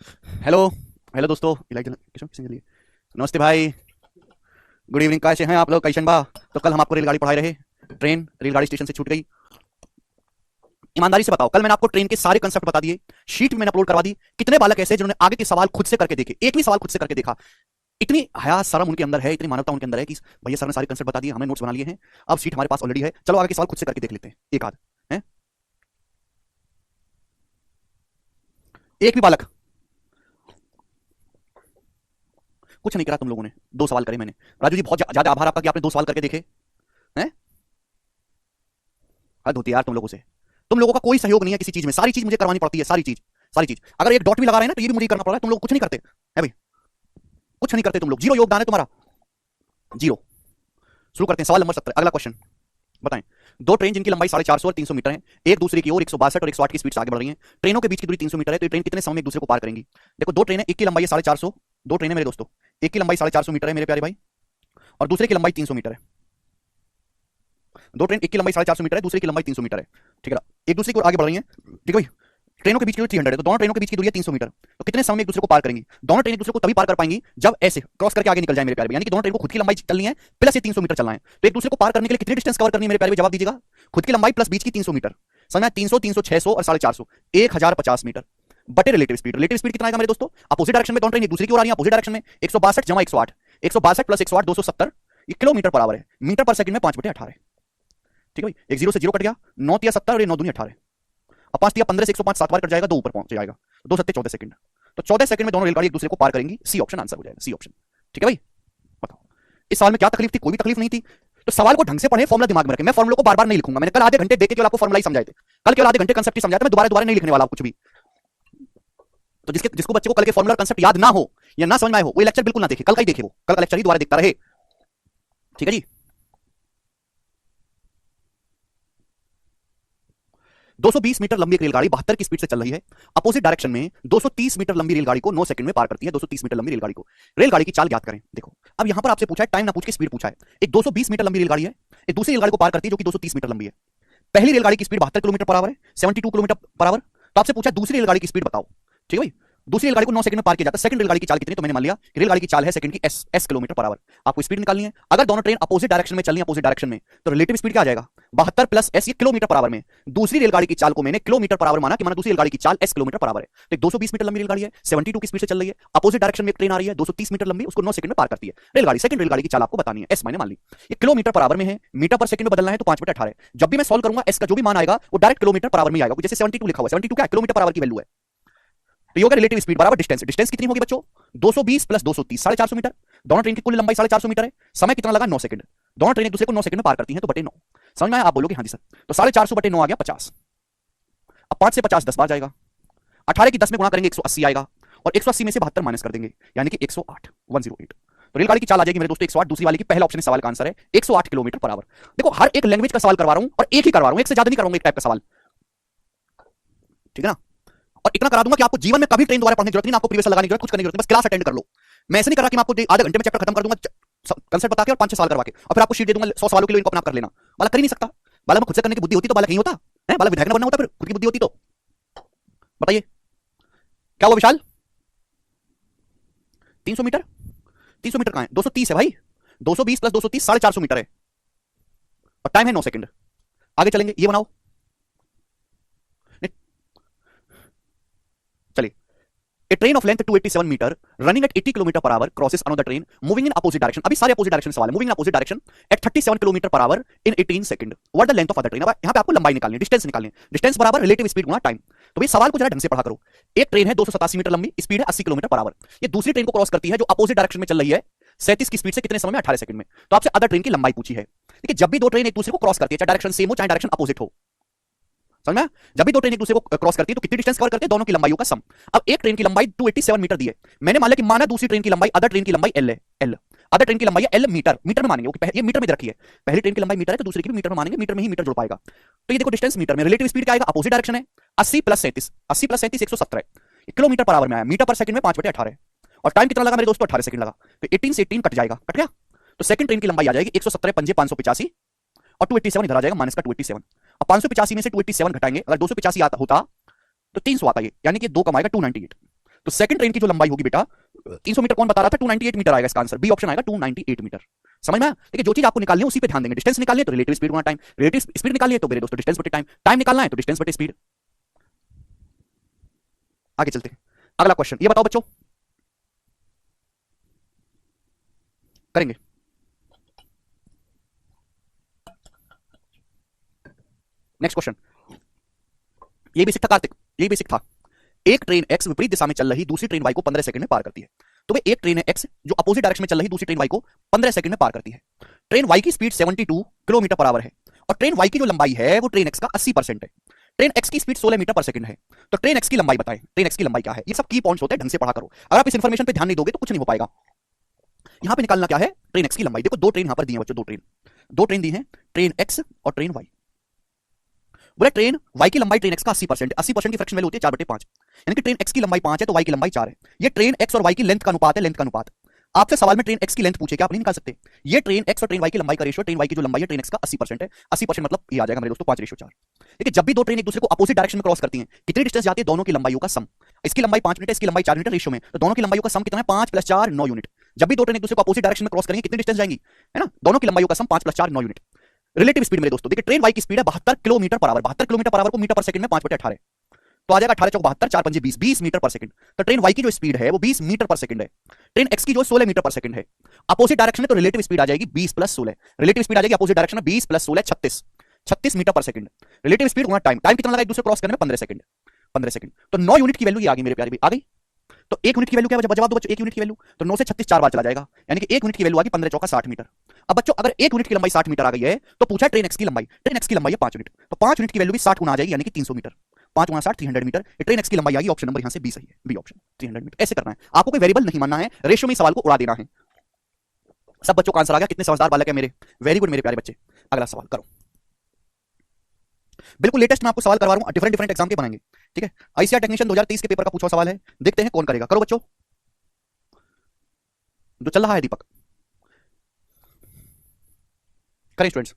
Hello. Hello दोस्तों, किसने लिए? नमस्ते भाई। Good evening. कैसे हैं आप लोग? कैशन बा? तो कल हम आपको रेलगाड़ी पढ़ाए रहे। ट्रेन रेलगाड़ी स्टेशन से छूट गई। ईमानदारी से बताओ, कल मैंने आपको ट्रेन के सारे कंसेप्ट बता दिए, शीट में मैंने अपलोड करवा दी। कितने बालक ऐसे हैं जिन्होंने आगे के सवाल खुद से करके देखे? एक भी सवाल खुद से करके देखा? इतनी हया शर्म उनके अंदर है, इतनी मानवता उनके अंदर है कि भैया सर ने सारे कंसेप्ट बता दिए, हमने नोट्स बना लिए हैं, अब शीट हमारे पास ऑलरेडी है, चलो आगे के सवाल खुद से करके देख लेते हैं एक आध। है एक भी बालक कुछ नहीं करा तुम लोगों ने? दो सवाल करे मैंने। राजू जी बहुत ज्यादा आभार आपका कि आपने दो सवाल करके देखे हैं। हद होती है यार तुम लोगों से। तुम लोगों का कोई सहयोग नहीं है किसी चीज में, सारी चीज मुझे करवानी पड़ती है, सारी चीज। सारी चीज अगर एक डॉट भी लगा रहे हैं ना तो ये भी मुझे करना पड़ रहा है, तुम लोग कुछ नहीं करते है भाई। कुछ नहीं करते तुम लोग, जीरो योगदान है तुम्हारा, जीरो। शुरू करते हैं सवाल नंबर 17, अगला क्वेश्चन। बताएं। दो ट्रेन जिनकी लंबाई 450 और 300 मीटर है, एक दूसरे की ओर 162 और 108 की स्पीड से आगे बढ़ रही हैं। ट्रेनों के बीच की दूरी 300 मीटर है, तो ये ट्रेन कितने समय में एक दूसरे को पार करेंगी? देखो दो ट्रेन है, एक की लंबाई है 450, दो ट्रेन है मेरे दोस्तों, एक की लंबाई 450 मीटर है मेरे प्यारे भाई, और दूसरे की लंबाई 300 मीटर है। दो ट्रेन, एक की लंबाई 450 मीटर है, दूसरे की लंबाई 300 मीटर है। ठीक है, एक दूसरे की ओर आगे बढ़ रही है। ठीक है भाई। ट्रेनों के बीच की दूरी 300 है, तो दोनों ट्रेनों के बीच की दूरी है 300 मीटर, तो कितने समय में एक दूसरे को पार करेंगी? दोनों ट्रेन एक दूसरे को तभी पार कर पाएंगी जब ऐसे क्रॉस करके आगे निकल जाए मेरे प्यारे भाई, यानी कि दोनों ट्रेन को खुद की लंबाई चलनी है प्लस ये 300 मीटर चलना है। तो एक दूसरे को पार करने के लिए कितनी डिस्टेंस कवर करनी है मेरे प्यारे भाई? जवाब दीजिएगा। खुद की लंबाई प्लस बीच की 300 मीटर। समझ? 300, 300, 600 और 450, 1050 मीटर बटे रिलेटिव स्पीड। रिलेटिव स्पीड कितना आएगा मेरे दोस्तों? अपोजिट डायरेक्शन में दोनों ट्रेन एक दूसरे की ओर आ रही है, अपोजिट डायरेक्शन में 162 जमा 108, 162 प्लस 108 270, ये किलोमीटर पर आवर है, मीटर पर सेकंड में 5/18। ठीक है भाई, एक जीरो से जीरो कट गया, 9 तिया 70 और ये 9 दूनी 18, अब 5 तिया 15 से 105 7 बार कट जाएगा, दो ऊपर पहुंच जाएगा, दो सत्ते 14 सेकंड। तो 14 सेकंड में दोनों रेलगाड़ी एक दूसरे को पार करेंगी। सी ऑप्शन आंसर हो जाएगा, सी ऑप्शन। ठीक है भाई। बताओ इस सवाल में क्या तकलीफ थी? कोई भी तकलीफ नहीं थी। तो सवाल को ढंग से पढ़े, फॉर्मुला दिमाग में रखें। मैं फॉर्मुला को बार बार नहीं लिखूंगा, मैंने कल आधे घंटे देके केवल आपको फॉर्मुला ही समझाए थे, कल केवल आधे घंटे कंसेप्ट ही समझाया था, मैं दोबारा दोबारा नहीं लिखने वाला कुछ भी। तो जिसको बच्चे को कल के फॉर्मुला कंसेप्ट याद ना हो या ना समझ में आए हो, वो लेक्चर बिल्कुल ना देखे, कल का ही देखे, वो कल का लेक्चर ही दोबारा देखता रहे। ठीक है जी। 220 मीटर लंबी एक रेलगाड़ी 72 की स्पीड से चल रही है, अपोजिट डायरेक्शन में 230 मीटर लंबी रेलगाड़ी को 9 सेकंड में पार करती है। 230 मीटर लंबी रेलगाड़ी को, रेलगाड़ी की चाल ज्ञात करें। देखो अब यहां पर आपसे पूछा है, टाइम ना पूछ के स्पीड पूछा है। एक 220 मीटर लंबी रेलगाड़ी है, एक दूसरी रेलगाड़ी को पार करती है जो कि 230 मीटर लंबी है। पहली रेलगाड़ी की स्पीड 72 किलोमीटर पर आवर है, 72 किलोमीटर पर आवर। तो आपसे पूछा दूसरी रेलगाड़ी की स्पीड बताओ। ठीक है भाई। दूसरी रेलगाड़ी को 9 सेकंड में पार किया जाता है। सेकंड रेलगाड़ी की चाल कितनी? तो मैंने मान लिया कि रेलगाड़ी की चाल है सेकंड की एस किलोमीटर पर आवर। आपको स्पीड निकालनी है। अगर दोनों ट्रेन अपोजिट डायरेक्शन में चलनी है, अपोजिट डायरेक्शन में, तो रिलेटिव स्पीड क्या आ जाएगा? 72 प्लस एस, ये किलोमीटर पर आवर में। दूसरी रेलगाड़ी की चाल को मैंने किलोमीटर पर आवर माना कि माना दूसरी रेलगाड़ी की चाल एस किलोमीटर पर आवर है। तो 220 मीटर लंबी रेलगाड़ी है, 72 की स्पीड से चल रही है, अपोजिट डायरेक्शन में एक ट्रेन आ रही है 230 मीटर लंबी, उसको 9 सेकंड में पार करती है रेलगाड़ी। सेकंड रेलगाड़ी की चाल आपको बतानी है, एस मैंने मान ली। ये किलोमीटर पर आवर में है, मीटर पर सेकंड में बदलना है, तो 5/18। जब भी मैं सॉल्व करूंगा, एस का जो भी मान आएगा वो डायरेक्ट किलोमीटर पर आवर में आएगा। जैसे 72 लिखा हुआ है, 72 क्या है? किलोमीटर पर आवर की वैल्यू है। तो ये होगा रिलेटिव स्पीड बराबर डिस्टेंस। डिस्टेंस कितनी होगी बच्चों? 220 प्लस 230, 450 मीटर। दोनों ट्रेन की कुल लंबाई 450 मीटर है। समय कितना लगा? 9 सेकंड। दोनों ट्रेन एक दूसरे को 9 सेकंड में पार करती हैं, तो बटे 9। समझ में आया? आप बोलोगे हाँ जी सर। तो 450 बटे 9 आ गया 50। अब 5 से 50 10 बार जाएगा, 18 की 10 में गुणा करेंगे 180 आएगा, और 180 में से 72 माइनस कर देंगे, यानी कि 108, 108। तो रेलगाड़ी की चाल आ जाएगी मेरे दोस्तों 108। दूसरी वाले की पहला ऑप्शन सवाल का आंसर है 108 किलोमीटर पर आवर। देखो हर एक लैंग्वेज का सवाल करवा रहा हूं और एक ही करवा रहा हूं, एक से ज्यादा नहीं करूंगा एक टाइप का सवाल। ठीक है ना? और इतना करा दूंगा कि आपको जीवन में कभी ट्रेन दोबारा पढ़ने की जरूरत नहीं, आपको प्रीवियस लगाने की जरूरत, कुछ करने की जरूरत नहीं, बस क्लास अटेंड कर लो। मैं ऐसे नहीं कर रहा कि मैं आपको आधे घंटे में चैप्टर खत्म कर दूंगा कंसेप्ट बता के और 5-6 साल करवा के, और फिर आपको शीट दे दूंगा 100 सवालों के लिए, इनको अपना कर लेना। बालक कर ही नहीं सकता। बालक में खुद से करने की बुद्धि होती तो बालक नहीं होता है, बालक विधायक बनना होता, फिर खुद की बुद्धि होती तो। बताइए क्या हुआ विशाल? 300 मीटर? 300 मीटर कहां है? 230 है भाई। 220 प्लस 230 450 मीटर है, और टाइम है 9 सेकंड। आगे चलेंगे, ये बनाओ। चलिए। A train of length 287 meter running at 80 km per hour crosses another train moving in opposite direction. अभी सारे opposite direction सवाल है। Moving in opposite direction at 37 km per hour in 18 second. What the length of other train? अब यहाँ पे आपको लंबाई निकालनी है, डिस्टेंस निकालनी है। डिस्टेंस बराबर रिलेटिव स्पीड गुना टाइम। तो भाई सवाल को जरा ढंग से पढ़ा करो। एक ट्रेन है 287 मीटर लंबी, स्पीड है 80 किलोमीटर पर आवर। ये दूसरी ट्रेन को क्रॉस करती है जो अपोजिट डायरेक्शन में चल रही है 37 की स्पीड से, कितने समय में? 18 सेकंड में। तो आपसे अदर ट्रेन की लंबाई पूछी है। देखिए जब भी दो ट्रेन एक दूसरे को क्रॉस करती है, चाहे डायरेक्शन सेम हो चाहे डायरेक्शन अपोजिट हो, समझ में? जब भी दो ट्रेन एक दूसरे को क्रॉस करती है तो कितनी डिस्टेंस कवर करते हैं? दोनों की लंबाइयों का सम। अब एक ट्रेन की लंबाई 287 मीटर दी है, मैंने मान लिया कि माना दूसरी ट्रेन की लंबाई, अदर ट्रेन की लंबाई एल है, एल। अदर ट्रेन की लंबाई है एल मीटर, मीटर में मानेंगे, ये मीटर में रखी है। पहली ट्रेन की लंबाई मीटर है तो दूसरी की भी मीटर में मानेंगे, मीटर में ही मीटर जुड़ पाएगा। तो ये देखो डिस्टेंस मीटर में, रिलेटिव स्पीड क्या आएगा? अपोजिट डायरेक्शन है 80 प्लस 37, 80 प्लस 37 117 है, किलोमीटर पर आवर में आया, मीटर पर सेकंड में 5/18 है। और टाइम कितना लगा मेरे दोस्तों? 18 सेकंड लगा। तो 18 से 18 कट जाएगा, कट गया। तो सेकंड ट्रेन की लंबाई आ जाएगी 117 पंजे 585, और 287 इधर आ जाएगा माइनस का 287। अब 585 में से 287 घटाएंगे, अगर 285 आता होता तो 300 आता, ये यानी कि 2 कम आएगा 298। तो सेकंड ट्रेन की जो लंबाई होगी बेटा 300 मीटर कौन बता रहा था, 298 मीटर आएगा इसका आंसर, बी ऑप्शन आएगा 298 मीटर। समझ में आया? देखिए जो चीज आपको निकालनी है उसी पे ध्यान देंगे। डिस्टेंस निकालनी है तो रिलेटिव स्पीड गुणा टाइम, रिलेटिव स्पीड निकालनी है तो मेरे दोस्तों डिस्टेंस बटे टाइम, टाइम निकालना है तो डिस्टेंस बटे स्पीड। आगे चलते हैं, अगला क्वेश्चन ये बताओ बच्चों, करेंगे। नेक्स्ट क्वेश्चन, ये बेसिक था कार्तिक, ये बेसिक था। एक ट्रेन एक्स विपरीत दिशा में चल रही दूसरी ट्रेन वाई को 15 सेकंड में पार करती है। तो भाई एक ट्रेन है एक्स जो अपोजिट डायरेक्शन में चल रही दूसरी ट्रेन वाई को 15 सेकंड में पार करती है। ट्रेन वाई की स्पीड 72 किलोमीटर पर आवर है और ट्रेन वाई की जो लंबाई है वो ट्रेन एक्स का 80% है। ट्रेन एक्स की स्पीड 16 मीटर पर सेकंड है। तो ट्रेन एक्स की लंबाई बताएं, ट्रेन एक्स की लंबाई क्या है? ये सब की पॉइंट्स होते हैं, ढंग से पढ़ा करो। अगर आप इस इंफॉर्मेशन पे ध्यान नहीं दोगे तो कुछ नहीं हो पाएगा। यहां पे निकालना क्या है, ट्रेन एक्स की लंबाई। देखो दो ट्रेन यहां पर दी है बच्चों, दो ट्रेन दी है, ट्रेन एक्स और ट्रेन वाई। बोले ट्रेन वाई की लंबाई ट्रेन एक्स का 80%, 80% की फ्रैक्शन वैल्यू होती है 4/5, यानी कि ट्रेन एक्स की लंबाई 5 है तो वाई की लंबाई 4 है। ये ट्रेन एक्स और वाई की लेंथ का अनुपात है, लेंथ का अनुपात। आपसे सवाल में ट्रेन एक्स की लेंथ पूछे, क्या आप नहीं निकाल सकते? ये ट्रेन एक्स और ट्रेन वाई की लंबाई का रेशियो, ट्रेन वाई की जो लंबाई है ट्रेन एक्स का 80% है, 80% मतलब ये आ जाएगा मेरे दोस्तों 5/4। देखिए जब भी दो ट्रेन एक दूसरे को अपोजिट डायरेक्शन में क्रॉस करती हैं, कितनी डिस्टेंस जाती है? दोनों की लंबाइयों का सम। इसकी लंबाई 5 मीटर, इसकी लंबाई 4 मीटर रेशियो में, तो दोनों की लंबाइयों का सम कितना है? 5 + 4 9 यूनिट। जब भी दो ट्रेन एक दूसरे को अपोजिट डायरेक्शन में क्रॉस करेंगे कितनी डिस्टेंस जाएंगी, है ना? दोनों की लंबाइयों का सम 5 + 4 9 यूनिट। रिलेटिव स्पीड मेरे दोस्तों, देखिए ट्रेन वाई की स्पीड है 72 kilometre per our, 72 kilometre per our को मीटर पर सेकंड में 5/18, तो आ जाएगा 18 चौक 72, 4 पंजे 20, 20 मीटर पर सेकंड। तो ट्रेन वाई की जो स्पीड है वो 20 मीटर पर सेकंड है। ट्रेन एक्स की जो 16 मीटर पर सेकंड है। अपोजिट डायरेक्शन में तो रिलेटिव स्पीड आ जाएगी 20 + 16, रिलेटिव स्पीड आ जाएगी अपोजिट डायरेक्शन में 20 + 16 36 मीटर पर सेकंड। रिलेटिव स्पीड गुणा टाइम, टाइम कितना लगा एक दूसरे क्रॉस करने में? 15 सेकंड, 15 सेकंड। तो 9 यूनिट की वैल्यू ये आ गई मेरे प्यारे भाई, आ गई। तो 1 यूनिट की वैल्यू क्या है? जवाब दो बच्चों, 1 यूनिट की वैल्यू तो 9 से 36 4 बार चला जाएगा, यानी कि 1 यूनिट की वैल्यू आ गई 15 चौका 60 मीटर। अब बच्चों अगर 1 यूनिट की लंबाई 60 मीटर आ गई है तो पूछा ट्रेन एक्स की लंबाई, ट्रेन एक्स की लंबाई है 5 यूनिट, तो 5 यूनिट की वैल्यू भी 60 गुना आ जाएगी, यानी कि 300 मीटर। 5 गुना 60 300 मीटर। ट्रेन एक्स की लंबाई आ गई, ऑप्शन नंबर यहां से बी सही है, बी ऑप्शन 300 मीटर। ऐसे करना है, आपको कोई वेरिएबल नहीं मानना है, रेशियो में सवाल को उड़ा देना है। सब बच्चों का आंसर आ गया, कितने समझदार बालक है मेरे, वेरी गुड मेरे प्यारे बच्चे। अगला सवाल करो, बिल्कुल लेटेस्ट मैं आपको सवाल करवा रहा हूं, डिफरेंट डिफरेंट एग्जाम के बनाएंगे, ठीक है? आईसीआर टेक्नीशियन 2023 के पेपर का पूछा सवाल है, देखते हैं कौन करेगा। करो बच्चों, जो चल रहा है दीपक, करें स्टूडेंट्स।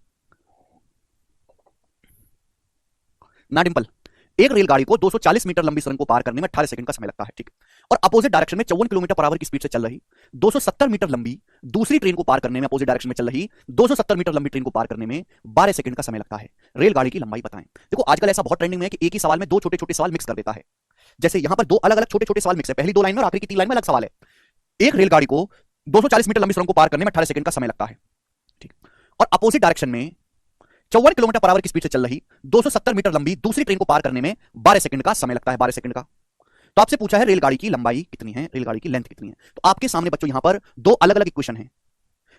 ना डिंपल, एक रेलगाड़ी को 240 मीटर लंबी सुरंग को पार करने में 18 सेकंड का समय लगता है, ठीक, और अपोजिट डायरेक्शन में 54 किलोमीटर पर आवर की स्पीड से चल रही 270 मीटर लंबी दूसरी ट्रेन को पार करने में, अपोजिट डायरेक्शन में चल रही 270 मीटर लंबी ट्रेन को पार करने में 12 सेकंड का समय लगता है। रेलगाड़ी की लंबाई बताएं। देखो आजकल ऐसा बहुत ट्रेंडिंग में है कि एक ही सवाल में दो छोटे छोटे सवाल मिक्स कर देता है। जैसे यहां पर दो अलग अलग छोटे छोटे सवाल मिक्स है, पहली दो लाइन में और आखिरी की 3 लाइन में अलग सवाल है। एक रेलगाड़ी को 240 मीटर लंबी सुरंग को पार करने में 18 सेकंड का समय लगता है, ठीक, और अपोजिट डायरेक्शन में 54 किलोमीटर पर आवर की स्पीड से चल रही 270 मीटर लंबी दूसरी ट्रेन को पार करने में 12 सेकंड का समय लगता है, 12 सेकंड का। तो आपसे पूछा है रेलगाड़ी की लंबाई कितनी है, रेलगाड़ी की लेंथ कितनी है। तो आपके सामने बच्चों यहां पर दो अलग अलग इक्वेशन है,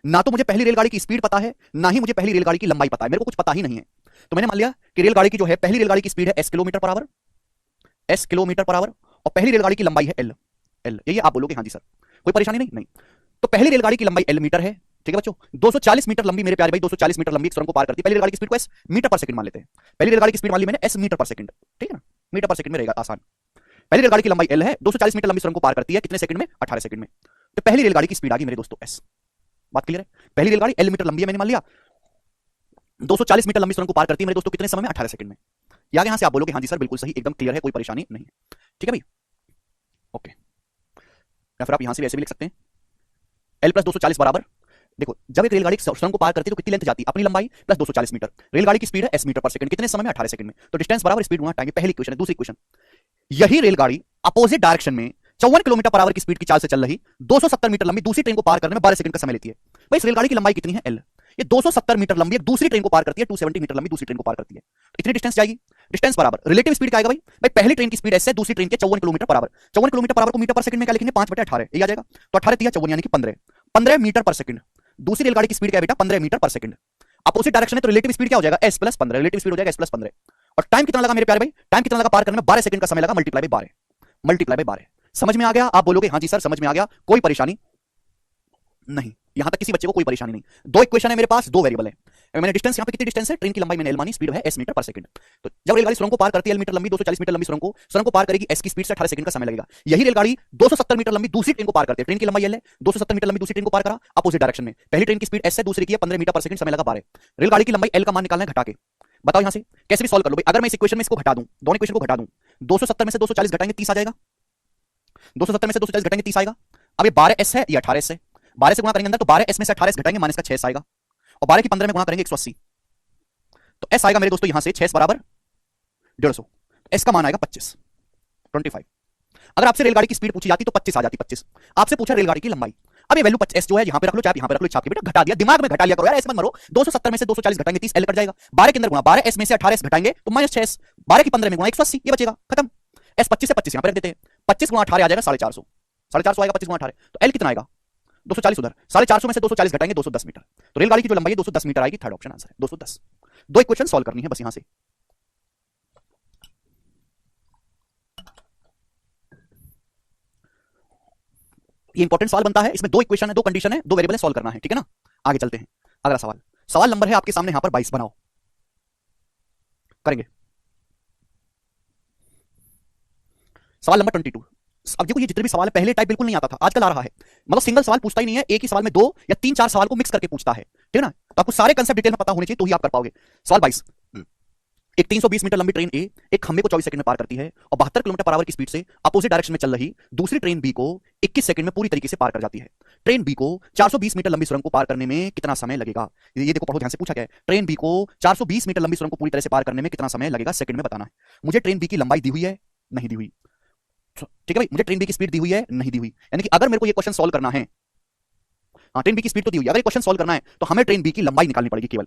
ना तो मुझे पहली रेलगाड़ी की स्पीड पता है, ना ही मुझे पहली रेलगाड़ी की लंबाई पता है, मेरे को कुछ पता ही नहीं है। तो मैंने मान लिया कि रेलगाड़ी की जो है पहली रेलगाड़ी की स्पीड है s kilometre per our, s kilometre per our, और पहली रेलगाड़ी की लंबाई है l, l। ये आप बोलोगे हाँ जी सर, कोई परेशानी नहीं, नहीं। तो पहली रेलगाड़ी की लंबाई l मीटर है, ठीक है बच्चों। 240 मीटर लंबी मेरे प्यारे भाई, 240 मीटर लंबी एक सुरंग को पार करती है। पहली रेलगाड़ी की स्पीड को s मीटर पर सेकंड मान लेते हैं, पहली रेलगाड़ी की स्पीड मान ली मैंने s मीटर पर सेकंड, ठीक है ना, मीटर पर सेकंड में रहेगा आसान। पहली रेलगाड़ी की लंबाई l है, 240 मीटर लंबी सुरंग को पार करती है कितने सेकंड में? 18 सेकंड में। तो पहली रेलगाड़ी की स्पीड आ गई मेरे दोस्तों s। बात क्लियर है? पहली रेलगाड़ी l मीटर लंबी है, मैंने मान लिया 240 मीटर लंबी सुरंग को पार करती है मेरे दोस्तों कितने समय में? 18 सेकंड में। या यहां से आप बोलोगे हाँ जी सर बिल्कुल सही, एकदम क्लियर है, कोई परेशानी नहीं है, ठीक है भाई, ओके। या फिर आप यहां से ऐसे भी लिख सकते हैं l + 240 बराबर, देखो जब एक रेलगाड़ी सुरंग को पार करती है तो कितनी लेंथ जाती है? अपनी लंबाई प्लस 240 मीटर। रेलगाड़ी की स्पीड है s मीटर पर सेकंड, कितने समय में? 18 सेकंड में। तो डिस्टेंस बराबर स्पीड गुणा टाइम, पहली इक्वेशन है। दूसरी इक्वेशन, यही रेलगाड़ी अपोजिट डायरेक्शन में 54 किलोमीटर पर आवर की स्पीड की चाल से चल रही 270 मीटर लंबी दूसरी ट्रेन को पार करने में 12 सेकंड का समय लेती है। भाई इस रेलगाड़ी की लंबाई कितनी है? l। ये 270 मीटर लंबी एक दूसरी ट्रेन को पार करती है, 270 मीटर लंबी दूसरी ट्रेन को पार करती है, तो इतनी डिस्टेंस जाएगी। डिस्टेंस बराबर रिलेटिव स्पीड क्या आएगा भाई? भाई पहली ट्रेन की स्पीड s है, दूसरी ट्रेन के 54 kilometre per our. 54 kilometre per our को मीटर पर सेकंड में क्या लिखेंगे? 5/18, ये आ जाएगा। तो 18 × 54 यानी कि 15 मीटर पर सेकंड। दूसरी रेलगाड़ी की स्पीड क्या है बेटा? 15 मीटर पर सेकंड। अपोजिट डायरेक्शन है तो रिलेटिव स्पीड क्या हो जाएगा? s + 15, रिलेटिव स्पीड हो जाएगा s + 15। और टाइम कितना लगा मेरे प्यारे भाई? टाइम कितना लगा पार करने में? 12 सेकंड का समय लगा, मल्टीप्लाई बाय 12, मल्टीप्लाई बाय 12। समझ में आ गया? आप बोलोगे हाँ जी सर समझ में आ गया, कोई परेशानी नहीं, यहां तक किसी बच्चे को कोई परेशानी नहीं। दो इक्वेशन है मेरे पास, दो वेरिएबल है। मैंने डिस्टेंस यहां पे कितनी डिस्टेंस है? ट्रेन की लंबाई मैंने l मानी, स्पीड है s मीटर पर सेकंड। तो जब रेलगाड़ी सुरंग को पार करती है l मीटर लंबी 240 मीटर लंबी सुरंग को पार करेगी s की स्पीड से 18 सेकंड का समय लगेगा। यही रेलगाड़ी 270 मीटर लंबी दूसरी ट्रेन को पार करती है, ट्रेन की लंबाई l है, 270 मीटर लंबी दूसरी ट्रेन को पार करा अपोजिट डायरेक्शन में। पहली ट्रेन की स्पीड s है, दूसरी की है 15 मीटर पर सेकंड, समय लगा 12। रेलगाड़ी की लंबाई l का मान निकालना है घटा के, बताओ यहां से कैसे भी सॉल्व कर लो भाई। अगर मैं इस इक्वेशन में इसको घटा दूं, दोनों इक्वेशन को घटा दूं, 270 में से 240 घटाएंगे 30 आ जाएगा, 270 में से 240 घटाएंगे 30 आएगा। अब ये 12s है, ये 18s है, 12 से गुणा करेंगे अंदर, तो 12s में से 18s घटाएंगे, माइनस का 6 आएगा, और 12 की 15 में गुणा करेंगे 180, तो s आएगा मेरे दोस्तों यहां से 6 बराबर 150, s का मान आएगा 25। अगर आपसे रेलगाड़ी की स्पीड पूछी जाती तो 25 आ जाती, 25। आपसे पूछा रेलगाड़ी की लंबाई, अब ये वैल्यू 25 जो है यहां पे रख लो, चाहे यहां पे रख लो, छाप के बेटा घटा दिया, दिमाग में घटा लिया करो यार, ऐसे मत मरो। 270 में से 240 घटाएंगे 30, एल कट जाएगा, 12 के अंदर गुणा, 12s में से 18s घटाएंगे तो माइनस 6s, 12 की 15 में गुणा 180, ये बचेगा, खत्म। s 25 से 25 यहां पे रख देते हैं, 25 गुणा 18 आ जाएगा 450, 450 आएगा 25 गुणा 18, तो एल कितना आएगा 240 उधर, 450 में से 240 घटाएंगे 210 मीटर, तो रेलगाड़ी की जो लंबाई है 210 मीटर आएगी, थर्ड ऑप्शन आंसर है 210। दो इक्वेशन सॉल्व करनी है बस यहां से। ये इंपॉर्टेंट सवाल बनता है, इसमें दो इक्वेशन है, दो कंडीशन है, दो वेरिएबल है, सॉल्व करना है, ठीक है ना। आगे चलते हैं, अगला सवाल, सवाल नंबर है आपके सामने यहां पर 22, बनाओ, करेंगे सवाल नंबर 22। अब देखो ये जितने भी सवाल है, पहले टाइप बिल्कुल नहीं आता था, आजकल आ रहा है, मतलब सिंगल सवाल पूछता ही नहीं है, एक ही सवाल में 2 या 3-4 सवाल को मिक्स करके पूछता है, ठीक है ना। तो आपको सारे कंसेप्ट डिटेल में पता होने चाहिए तो ही आप कर पाओगे। सवाल 22, एक 320 मीटर लंबी ट्रेन ए एक खंबे को 24 सेकंड में पार करती है और 72 किलोमीटर पर आवर की स्पीड से अपोजिट डायरेक्शन में चल रही दूसरी ट्रेन बी को 21 सेकंड में पूरी तरीके से पार कर जाती है। ट्रेन बी को 420 मीटर लंबी सुरंग को पार करने में कितना समय लगेगा? ये देखो, पढ़ो ध्यान से, पूछा गया है ट्रेन बी को 420 मीटर लंबी सुरंग को पूरी तरह से पार करने में कितना समय लगेगा, सेकंड में बताना है। मुझे ट्रेन बी की लंबाई दी हुई है, नहीं दी हुई, ठीक है भाई, मुझे ट्रेन बी की स्पीड दी हुई है, नहीं दी हुई, यानी कि अगर मेरे को ये क्वेश्चन सॉल्व करना है, हाँ ट्रेन बी की स्पीड तो दी हुई है, अगर ये क्वेश्चन सॉल्व करना है तो हमें ट्रेन बी की लंबाई निकालनी पड़ेगी केवल,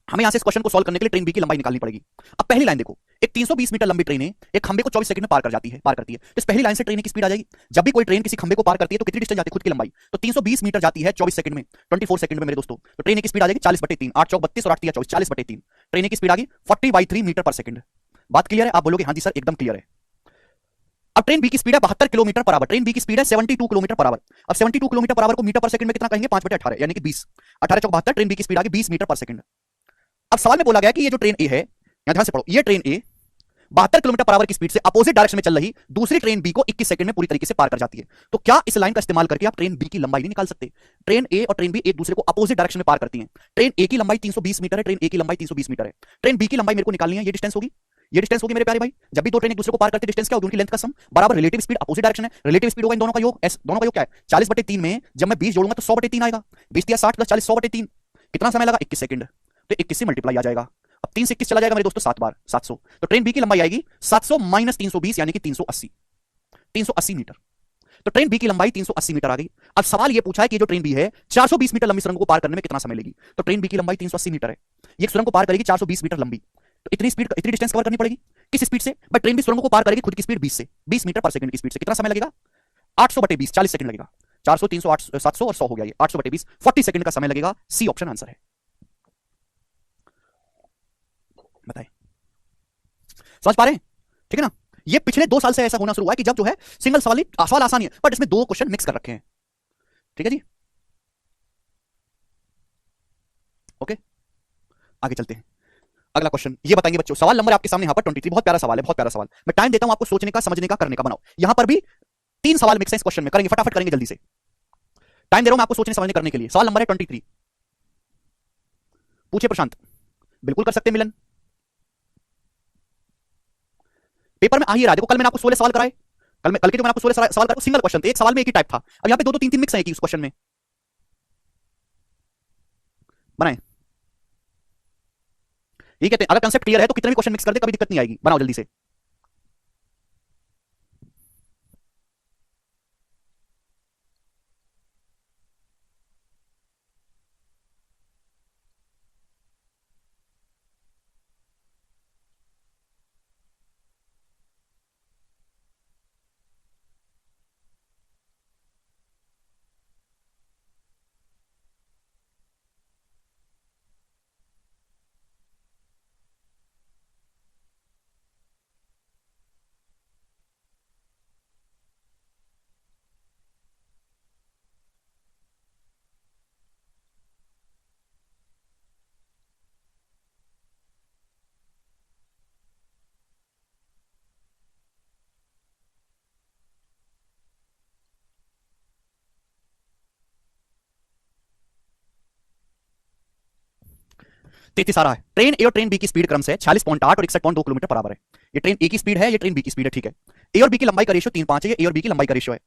हमें यहां से इस क्वेश्चन को सॉल्व करने के लिए ट्रेन बी की लंबाई निकालनी पड़ेगी। अब पहली लाइन देखो, एक 320 मीटर लंबी ट्रेन है, एक खंबे को 24 सेकंड में पार करती है, तो इस पहली लाइन से ट्रेन की स्पीड आ जाएगी। जब भी कोई ट्रेन किसी खंबे को पार करती है तो कितनी डिस्टेंस जाती है, खुद की लंबाई, तो 320 मीटर जाती है 24 सेकंड में, 24 सेकंड में मेरे दोस्तों, तो ट्रेन की स्पीड आ जाएगी 40/3, 8 चौक 32 और 8 3 24, 40/3, ट्रेन की स्पीड आ गई 40/3 मीटर पर सेकंड। बात क्लियर है? आप बोलोगे हाँ जी सर एकदम क्लियर है। अब ट्रेन बी की स्पीड है 72 kilometre per hour, train B की स्पीड है 72 किलोमीटर पर आवर। अब 72 किलोमीटर पर आवर को मीटर पर सेकंड में कितना कहेंगे, 5/18 यानी कि 20, 18 चौक 72, ट्रेन बी की स्पीड आ गई 20 मीटर पर सेकंड। अब सवाल में बोला गया कि ये जो ट्रेन ए है, यहां ध्यान से पढ़ो, ये train A 72 kilometre per our की स्पीड से अपोजिट डायरेक्शन में चल रही दूसरी ट्रेन बी को 21 सेकंड में पूरी तरीके से पार कर जाती है। तो क्या इस लाइन का इस्तेमाल करके आप ट्रेन बी की लंबाई नहीं निकाल सकते? ट्रेन ए और ट्रेन बी एक दूसरे को अपोजिट डायरेक्शन में पार करती हैं। ट्रेन ए की लंबाई 320 मीटर है, ट्रेन ए की लंबाई 320 मीटर है, ट्रेन बी की लंबाई मेरे को निकालनी है, ये डिस्टेंस होगी, ये डिस्टेंस होगी मेरे प्यारे भाई। जब भी दो ट्रेन एक दूसरे को पार करते डिस्टेंस क्या होगी, उनकी लेंथ का सम बराबर रिलेटिव स्पीड, अपोजिट डायरेक्शन है, रिलेटिव स्पीड होगा इन दोनों का योग, एस दोनों का योग क्या है 40/3 में जब मैं 20 जोड़ूंगा तो 100/3 आएगा, 20 या 60 + 40 100/3, कितना समय लगा 21 सेकंड, तो 21 से मल्टीप्लाई आ जाएगा। अब 3 से 21 चला जाएगा मेरे दोस्तों 7 बार 700, तो ट्रेन बी की लंबाई आएगी 700 - 320 यानी कि 380 मीटर। तो ट्रेन बी की लंबाई 380 मीटर आ गई। अब सवाल ये पूछा है कि जो ट्रेन बी है 420 मीटर लंबी सुरंग को पार करने में कितना समय लेगी, तो ट्रेन बी की लंबाई 380 मीटर है, ये सुरंग को पार करेगी 420 मीटर लंबी, तो इतनी स्पीड, इतनी डिस्टेंस कवर करनी पड़ेगी, किस स्पीड से भाई, ट्रेन भी सुरंग को पार करेगी खुद की स्पीड 20 से 20 मीटर पर सेकंड की स्पीड से, कितना समय लगेगा 800/20, 40 सेकंड लगेगा, 400 300 800 700 और 100 हो गया, ये 800/20 40 सेकंड का समय लगेगा, सी ऑप्शन आंसर है। बताइए समझ पा रहे हैं, ठीक है ना। ये पिछले 2 साल से ऐसा होना शुरू हुआ है कि जब जो है सिंगल सवाल आसान है बट इसमें 2 क्वेश्चन मिक्स कर रखे हैं, ठीक है जी। ओके आगे चलते हैं, अगला क्वेश्चन ये बताएंगे बच्चों, सवाल नंबर आपके सामने यहां पर 23, बहुत प्यारा सवाल है, बहुत प्यारा सवाल, मैं टाइम देता हूं आपको सोचने का, समझने का, करने का, बनाओ। यहां पर भी 3 सवाल मिक्स है इस क्वेश्चन में, करेंगे फटाफट करेंगे जल्दी से, टाइम दे रहा हूं मैं आपको सोचने समझने करने के लिए। सवाल नंबर है 23, पूछे प्रशांत, बिल्कुल कर सकते हैं मिलन, पेपर में आ ही रहा है, देखो कल मैंने आपको 16 सवाल कराए, कल के जो मैंने आपको 16 सवाल कराए सिंगल क्वेश्चन थे, एक सवाल में एक ही टाइप था, अब यहां पे 2 2 3 3 मिक्स है कि उस क्वेश्चन में, बनाए ये कहते हैं अगर कंसेप्ट क्लियर है तो कितने भी क्वेश्चन मिक्स कर दे कभी दिक्कत नहीं आएगी, बनाओ जल्दी से। तैतीस आ रहा है, ट्रेन ए और ट्रेन बी की स्पीड क्रम से 46.8 और 61.2 किलोमीटर पर आवर है, ये ट्रेन ए की स्पीड है, ये ट्रेन बी की स्पीड है, ठीक है। ए और बी की लंबाई का रेशियो 3:5 है, ये ए और बी की लंबाई का रेशियो है।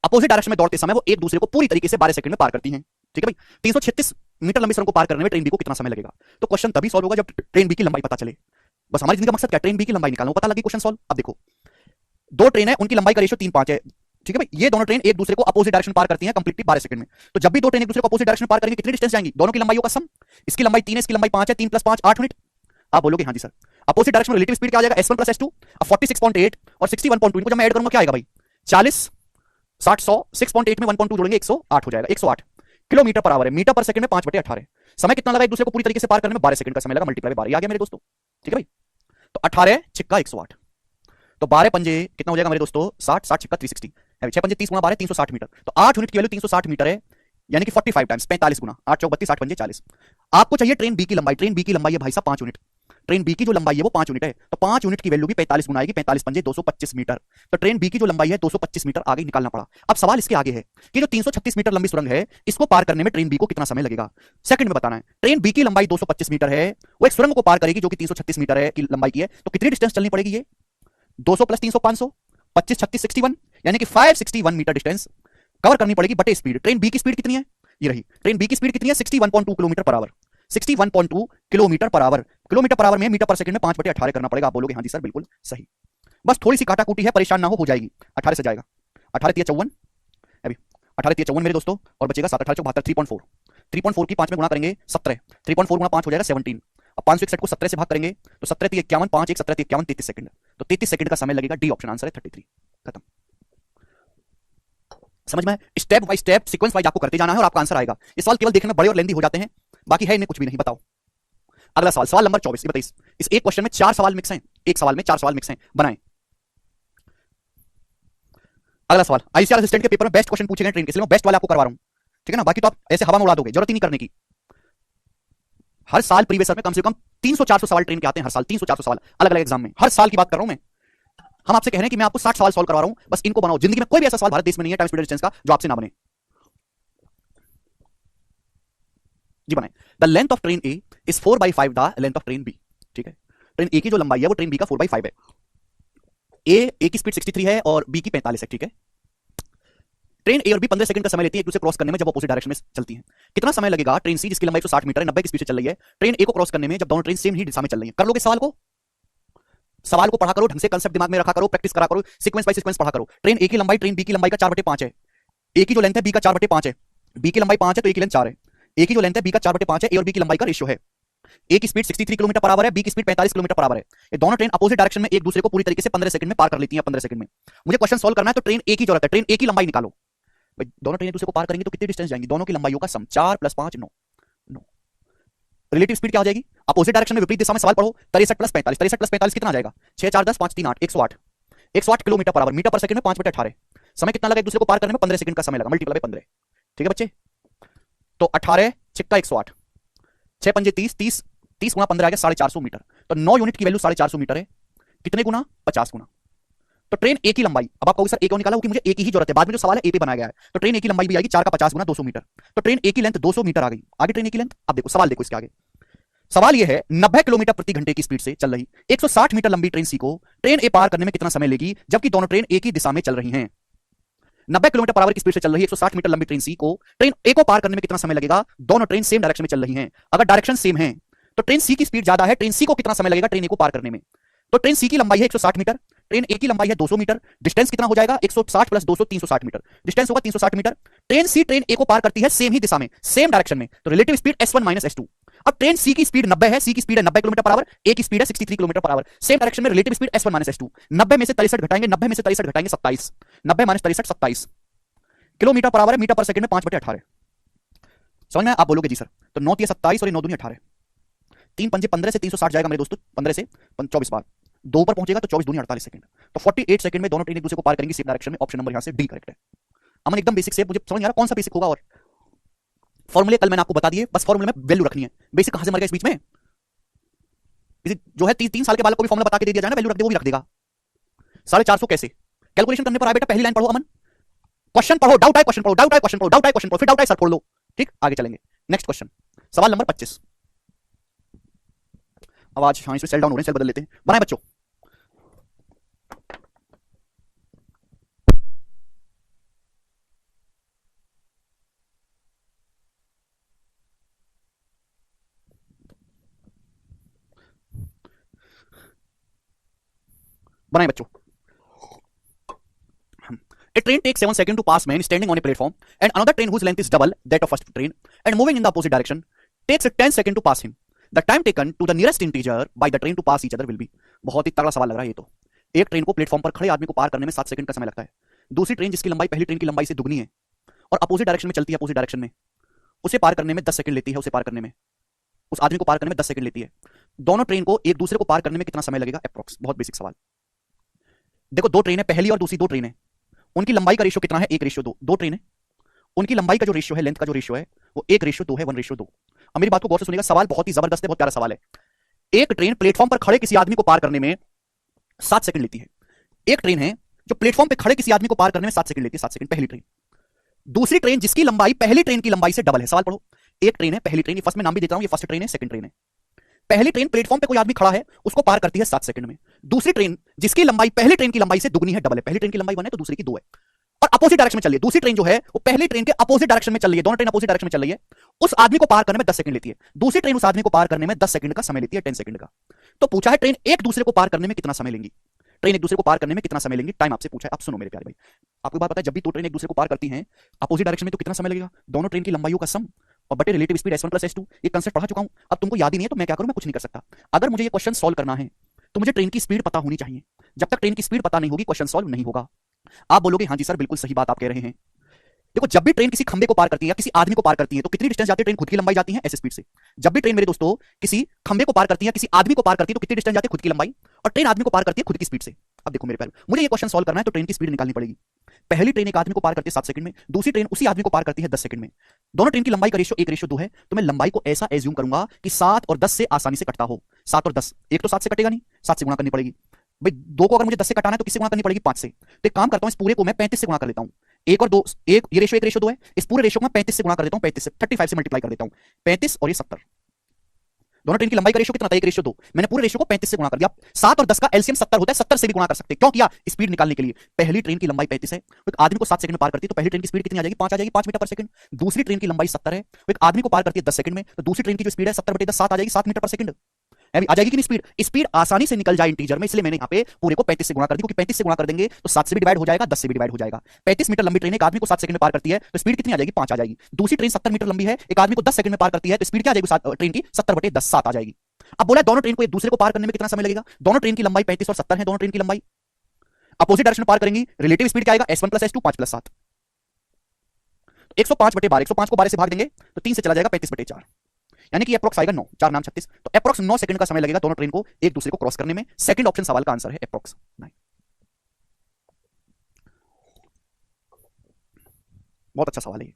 अपोजिट डायरेक्शन में दौड़ते समय वो एक दूसरे को पूरी तरीके से 12 सेकंड में पार करती हैं। ठीक है भाई, 336 मीटर लंबी सुरंग को पार करने में ट्रेन बी को कितना समय लगेगा? तो क्वेश्चन तभी सॉल्व होगा जब ट्रेन बी की लंबाई पता चले। बस हमारी जिंदगी का मकसद क्या? ट्रेन बी की लंबाई निकालना, पता लगी क्वेश्चन सॉल्व। अब देखो, दो ट्रेन है, उनकी लंबाई का रेशियो 3:5 है। ठीक है भाई, ये दोनों ट्रेन एक दूसरे को अपोजिट डायरेक्शन पार करती हैं कंप्लीटली 12 सेकंड में। तो जब भी दो ट्रेन एक दूसरे को अपोजिट डायरेक्शन पार करेंगे कितनी डिस्टेंस जाएंगी? दोनों की लंबाइयों का सम। इसकी लंबाई 3 है, इसकी लंबाई 5 है, 3 + 5 8 मिनट। आप बोलोगे हाँ जी सर, अपोजिट डायरेक्शन में रिलेटिव स्पीड क्या आ जाएगा? s1 + s2। अब 46.8 और 61.2 इनको जब मैं ऐड करूंगा क्या आएगा भाई? 40 60 100, 6.8 में 1.2 जोड़ेंगे 108 हो जाएगा। 108 किलोमीटर पर आवर है, मीटर पर सेकंड में 5/18। समय कितना लगा एक दूसरे को पूरी तरीके से पार करने में? 12 सेकंड का समय लगा, मल्टीप्लाई 12 आ गया मेरे दोस्तों। ठीक है भाई, तो 18 छिक्का 108, तो 12 पंजे कितना हो जाएगा मेरे दोस्तों? 60 60 छिक्का 360 है, 6 पंजे 30 गुना 12 360 मीटर। तो 8 यूनिट की वैल्यू 360 मीटर है, यानी कि 45 टाइम्स 45 गुना 8 चौक 32 8 पंजे 40। आपको चाहिए ट्रेन बी की लंबाई। ट्रेन बी की लंबाई है भाई साहब 5 यूनिट। ट्रेन बी की जो लंबाई है वो 5 यूनिट है, तो 5 यूनिट की वैल्यू भी 45 गुना आएगी, 45 पंजे 225 मीटर। तो ट्रेन बी की जो लंबाई है 225 मीटर आगे निकालना पड़ा। अब सवाल इसके आगे है कि जो 336 मीटर लंबी सुरंग है, इसको पार करने में ट्रेन बी को कितना समय लगेगा? सेकंड में बताना है। ट्रेन बी की लंबाई 225 मीटर है, वो एक सुरंग को पार करेगी जो कि 336 मीटर है की लंबाई की है, तो कितनी डिस्टेंस चलनी पड़ेगी? ये 200 + 300 500, 25 36 61, यानी कि 561 मीटर डिस्टेंस कवर करनी पड़ेगी बटे स्पीड। ट्रेन बी की स्पीड कितनी है? ये रही ट्रेन बी की स्पीड कितनी है? 61.2 kilometre per our. 61.2 kilometre per our, kilometre per our में मीटर पर सेकंड में 5/18 करना पड़ेगा। आप बोलोगे हाँ जी सर बिल्कुल सही। बस थोड़ी सी काटाकूटी है, परेशान ना हो जाएगी। 18 से जाएगा, 18 3 54 अभी 18 3 54 मेरे दोस्तों, और बचेगा 7 18 72 3.4। 3.4 की 5 में गुणा करेंगे 17, 3.4 गुणा 5 हो जाएगा 17। अब 561 को 17 से भाग करेंगे तो 17 3 51, 5 1 17 3 51 33 सेकंड। तो 33 सेकंड का समय लगेगा। डी ऑप्शन आंसर है 33। खत्म। समझ में? Step by step sequence wise आपको करते जाना है और आपका आंसर आएगा। ये सवाल केवल देखने में बड़े और लेंदी हो जाते हैं, बाकी है इन्हें कुछ भी नहीं। बताओ अगला सवाल, सवाल नंबर 24। ये बताइए, इस एक क्वेश्चन में 4 सवाल मिक्स हैं, एक सवाल में 4 सवाल मिक्स हैं, बनाएं। अगला सवाल, आईसीआर असिस्टेंट के पेपर में बेस्ट क्वेश्चन पूछे गए ट्रेन के, इसलिए मैं बेस्ट वाला आपको करवा रहा हूं। ठीक है ना, बाकी तो आप ऐसे हवा में उड़ा दोगे, जरूरत ही नहीं करने की। हर साल प्रीवियस ईयर में कम से कम 300-400 सवाल ट्रेन के आते हैं, हर साल 300-400 सवाल अलग अलग एग्जाम में, हर साल की बात कर रहा हूं मैं। हम आपसे कह रहे हैं कि मैं आपको 60 सवाल सॉल्व करवा रहा हूं, बस इनको बनाओ। जिंदगी में कोई भी ऐसा सवाल भारत देश में नहीं है टाइम स्पीड डिस्टेंस का जो आपसे ना बने। जी बनाए। The length of train A is 4/5 the length of train B. ठीक है, ट्रेन ए की जो लंबाई है वो ट्रेन बी का 4/5 है। ए की स्पीड 63 है और बी की 45 है। ठीक है, ट्रेन ए और बी 15 सेकंड का समय लेती है एक दूसरे क्रॉस करने में जब अपोजिट डायरेक्शन में चलती हैं। कितना समय लगेगा ट्रेन सी जिसकी लंबाई 160 मीटर है 90 की स्पीड से चल रही है, ट्रेन ए को क्रॉस करने में जब दोनों ट्रेन सेम ही दिशा में चल रही है? कर लोगे सवाल को पढ़ा करो, ढंग से कंसेप्ट दिमाग में रखा करो, प्रैक्टिस करा करो, सीक्वेंस बाय सीक्वेंस पढ़ा करो। ट्रेन ए की लंबाई ट्रेन बी की लंबाई का 4/5 है। ए की जो लेंथ है बी का 4/5 है, बी की लंबाई 5 है तो ए की लेंथ 4 है। ए की जो लेंथ है बी का 4/5 है, ए और बी की लंबाई का रेशियो है। ए की स्पीड 63 किलोमीटर पर आवर है, बी की स्पीड 45 किलोमीटर पर आवर है। ये दोनों ट्रेन अपोजिट डायरेक्शन में एक दूसरे को पूरी तरीके से 15 सेकंड में पार कर लेती हैं। 15 सेकंड में मुझे क्वेश्चन सॉल्व करना है, तो ट्रेन ए की जरूरत है। ट्रेन ए की लंबाई निकालो भाई। दोनों ट्रेन एक दूसरे को पार करेंगे तो कितनी डिस्टेंस जाएंगी? दोनों की लंबाइयों का सम, 4 + 5 9 9। रिलेटिव स्पीड क्या हो जाएगी? अपोजिट डायरेक्शन में विपरीत दिशा में सवाल पढ़ो। 63 + 45, 63 + 45 कितना आ जाएगा? 6 4 10 5 3 8 108। 108 किलोमीटर पर आवर, मीटर पर सेकंड में 5/18। समय कितना लगा एक दूसरे को पार करने में? 15 सेकंड का समय लगा, मल्टीप्लाई 15। ठीक है बच्चे, तो 18 छिक्का 108, 6 पंजे 30 30 30 गुना 15 आ गया 450 मीटर। तो 9 यूनिट की वैल्यू 450 मीटर है। कितने गुना? 50 गुना। तो ट्रेन ए की लंबाई, अब आप कहोगे सर ए क्यों निकाला? क्योंकि मुझे ए की ही जरूरत है, बाद में जो सवाल है ए पे बनाया गया है। तो ट्रेन ए की लंबाई भी आएगी 4 का 50 गुना 200 मीटर। तो ट्रेन ए की लेंथ 200 मीटर आ गई। आगे ट्रेन ए की लेंथ, अब देखो सवाल, देखो इसके आगे सवाल ये है 90 किलोमीटर प्रति घंटे की स्पीड से चल रही 160 मीटर लंबी ट्रेन सी को ट्रेन ए पार करने में कितना समय लेगी जबकि दोनों ट्रेन एक ही दिशा में चल रही हैं? 90 किलोमीटर पर आवर की स्पीड से चल रही है 160 मीटर लंबी ट्रेन सी को ट्रेन ए को पार करने में कितना समय लगेगा? दोनों ट्रेन सेम डायरेक्शन में चल रही हैं। अगर डायरेक्शन सेम है तो ट्रेन सी की स्पीड ज्यादा है, ट्रेन सी को कितना समय लगेगा ट्रेन ए को पार करने में? तो ट्रेन सी की लंबाई है 160 मीटर, ट्रेन ए की लंबाई है 200 मीटर। डिस्टेंस कितना हो जाएगा? 160 + 200 360 मीटर। डिस्टेंस होगा 360 मीटर। ट्रेन सी ट्रेन ए को पार करती है सेम ही दिशा में, सेम डायरेक्शन में, तो रिलेटिव स्पीड s1 - s2। अब ट्रेन सी की स्पीड 90 है, सी की स्पीड है 90 किलोमीटर पर आवर, ए की स्पीड है 63 kilometre per our. Same direction में रिलेटिव स्पीड s1 - s2। 90 में से 63 घटाएंगे, 90 में से 63 घटाएंगे 27, 90 - 63 27 किलोमीटर पर आवर है, मीटर पर सेकंड में 5/18। समझ में? आप बोलोगे जी सर, तो 9 3 27 और ये 9 दूनी 18, 3 पंजे 15 से 360 जाएगा मेरे दोस्तों, 15 से 24 बार, 2 पर पहुंचेगा तो 24 दूनी 48 सेकंड। तो 48 सेकंड में दोनों ट्रेन एक दूसरे को पार करेंगी सेम डायरेक्शन में। ऑप्शन नंबर यहां से डी करेक्ट है। अमन एकदम बेसिक से, मुझे समझ नहीं आ रहा कौन सा बेसिक होगा, और फॉर्मूले कल मैंने आपको बता दिए, बस फॉर्मूले में वैल्यू रखनी है। बेसिक कहां से मर गया इस बीच में? जो है 3 साल के बालक को भी फॉर्मूला बता के दे दिया जाए ना, वैल्यू रख दे, वो भी रख देगा। 450 कैसे? कैलकुलेशन करने पर आए बेटा, पहली लाइन पढ़ो अमन, क्वेश्चन पढ़ो, डाउट है क्वेश्चन पढ़ो, डाउट है क्वेश्चन पढ़ो, डाउट है क्वेश्चन पढ़ो, फिर डाउट है सर पढ़ लो। ठीक, आगे चलेंगे। नेक्स्ट क्वेश्चन, सवाल नंबर 25। आवाज हाँ, इसमें सेल डाउन हो रहे हैं, सेल बदल लेते हैं। बनाए बच्चों, बनाए बच्चों। A train takes 7 seconds to pass man standing on a platform, and another train whose length is double that of first train and moving in the opposite direction takes 10 seconds to pass him. The time taken to the nearest integer by the train to pass each other will be। बहुत ही तगड़ा सवाल लग रहा है ये तो। एक train को प्लेटफॉर्म पर खड़े आदमी को पार करने में 7 सेकंड का समय लगता है। दूसरी ट्रेन जिसकी लंबाई पहली ट्रेन की लंबाई से दुगनी है और अपोजिट डायरेक्शन में चलती है, अपोजिट डायरेक्शन में, उसे पार करने में 10 सेकंड लेती है। उसे पार करने में, उस आदमी को पार करने में 10 सेकंड लेती है। दोनों ट्रेन को एक दूसरे को पार करने में कितना समय लगेगा अप्रॉक्स? बहुत बेसिक सवाल। देखो दो ट्रेन है, पहली और दूसरी दो ट्रेन है, उनकी लंबाई का रेशियो कितना है? 1:2। दो ट्रेन है, उनकी लंबाई का जो रेशियो है, लेंथ का जो रेशियो है वो 1:2 है, 1:2। अब मेरी बात को गौर से सुनिएगा, सवाल बहुत ही जबरदस्त है, बहुत प्यारा सवाल है। एक ट्रेन प्लेटफॉर्म पर खड़े किसी आदमी को पार करने में 7 सेकंड लेती है। एक ट्रेन है जो प्लेटफॉर्म पे खड़े किसी आदमी को पार करने में 7 सेकंड लेती है, 7 सेकंड पहली ट्रेन। दूसरी ट्रेन जिसकी लंबाई पहली ट्रेन की लंबाई से डबल है। सवाल पढ़ो। एक ट्रेन है, पहली ट्रेन, ये फर्स्ट में नाम भी देता हूं, ये फर्स्ट ट्रेन है, सेकंड ट्रेन है। पहली ट्रेन प्लेटफॉर्म पे कोई आदमी खड़ा है, उसको पार करती है 7 सेकंड में। दूसरी ट्रेन जिसकी लंबाई पहली ट्रेन की लंबाई से दुगनी है, डबल है, पहली ट्रेन की लंबाई 1 है तो दूसरी की 2 है, और अपोजिट डायरेक्शन में चल रही है। दूसरी ट्रेन जो है वो पहली ट्रेन के अपोजिट डायरेक्शन में चल रही है, दोनों ट्रेन अपोजिट डायरेक्शन में चल रही है। उस आदमी को पार करने में 10 सेकंड लेती है। दूसरी ट्रेन उस आदमी को पार करने में 10 सेकंड का समय लेती है, 10 सेकंड का। तो पूछा है ट्रेन एक दूसरे को पार करने में कितना समय लेंगी? ट्रेन एक दूसरे को पार करने में कितना समय लेंगी? टाइम आपसे पूछा है। अब सुनो मेरे प्यारे भाई, आपको बात पता है, जब भी दो ट्रेन एक दूसरे को पार करती हैं अपोजिट डायरेक्शन में तो कितना समय लगेगा? दोनों ट्रेन की लंबाइयों का सम और बटे रिलेटिव स्पीड s1 + s2। ये कंसेप्ट पढ़ा चुका हूं, अब तुमको याद ही नहीं है तो मैं क्या करूं? मैं कुछ नहीं कर सकता। अगर मुझे ये क्वेश्चन सॉल्व करना है तो मुझे ट्रेन की स्पीड पता होनी चाहिए। जब तक ट्रेन की स्पीड पता नहीं होगी क्वेश्चन सॉल्व नहीं होगा। आप बोलोगे हां जी सर बिल्कुल सही बात आप कह रहे हैं। देखो जब भी ट्रेन किसी खंबे को पार करती है या किसी आदमी को पार करती है तो कितनी डिस्टेंस जाती है? ट्रेन खुद की लंबाई जाती है ऐसे स्पीड से। जब भी ट्रेन मेरे दोस्तों किसी खंबे को पार करती है, किसी आदमी को पार करती है तो कितनी डिस्टेंस जाती है? खुद की लंबाई। और ट्रेन आदमी को पार करती है खुद की स्पीड से। अब देखो मेरे प्यारे, मुझे ये क्वेश्चन सॉल्व करना है तो ट्रेन की स्पीड निकालनी पड़ेगी। पहली ट्रेन एक आदमी को पार करती है 7 सेकंड में, दूसरी ट्रेन उसी आदमी को पार करती है 10 सेकंड में। दोनों ट्रेन की लंबाई का रेशियो 1:2 है, तो मैं लंबाई को ऐसा एज्यूम करूंगा कि 7 और 10 से आसानी से कटता हो। 7 और 10, एक तो 7 से कटेगा नहीं, 7 से गुणा करनी पड़ेगी। भाई दो को अगर मुझे 10 से कटाना है तो किससे गुणा करनी पड़ेगी? 5 से। तो एक काम करता हूं, इस पूरे को मैं 35 से गुणा कर लेता हूं। एक और दो, एक ये रेशियो 1:2 है, इस पूरे रेशियो को मैं 35 से गुणा कर देता हूं, 35 से 35 से मल्टीप्लाई कर देता हूं। 35 और ये 70। दोनों ट्रेन की लंबाई का रेशियो कितना था? 1:2। मैंने पूरे रेशियो को 35 से गुणा कर दिया। 7 और 10 का एलसीएम 70 होता है, 70 से भी गुणा कर सकते हैं। क्यों किया? स्पीड निकालने के लिए। पहली ट्रेन की लंबाई 35 है, एक आदमी को 7 सेकंड में पार करती है तो पहली ट्रेन की स्पीड कितनी आ जाएगी? 5 आ जाएगी, 5 मीटर पर सेकंड। दूसरी ट्रेन की लंबाई 70 है, एक आदमी को पार करती है 10 सेकंड में, तो दूसरी ट्रेन की जो स्पीड है 70/10 7 आ जाएगी, 7 मीटर पर सेकंड। आ जाएगी कि नहीं स्पीड? स्पीड आसानी से निकल जाए इंटीजर में, इसलिए मैंने यहां पे पूरे को 35 से गुणा कर दी, क्योंकि 35 से गुणा कर देंगे तो 7 से भी डिवाइड हो जाएगा, 10 से भी डिवाइड हो जाएगा। 35 मीटर लंबी ट्रेन एक आदमी को 7 सेकंड में पार करती है तो स्पीड कितनी आ जाएगी? 5 आ जाएगी। दूसरी ट्रेन 70 मीटर लंबी है, एक आदमी को 10 सेकंड में पार करती है तो स्पीड क्या आ जाएगी ट्रेन की? 70/10 7 आ जाएगी। अब बोला दोनों ट्रेन को एक दूसरे को पार करने में कितना समय लगेगा? दोनों ट्रेन की लंबाई 35 और 70 है, दोनों ट्रेन की लंबाई अपोजिट डायरेक्शन में पार करेंगी, रिलेटिव स्पीड क्या आएगा? s1 + s2 5 + 7। 105/12, 105 को 12 से भाग देंगे तो 3 से चला जाएगा 35/4, यानी कि अप्रॉक्स आएगा 9, 4 नाम 36। तो अप्रॉक्स 9 सेकंड का समय लगेगा दोनों ट्रेन को एक दूसरे को क्रॉस करने में। सेकंड ऑप्शन सवाल का आंसर है अप्रॉक्स 9। बहुत अच्छा सवाल है ये।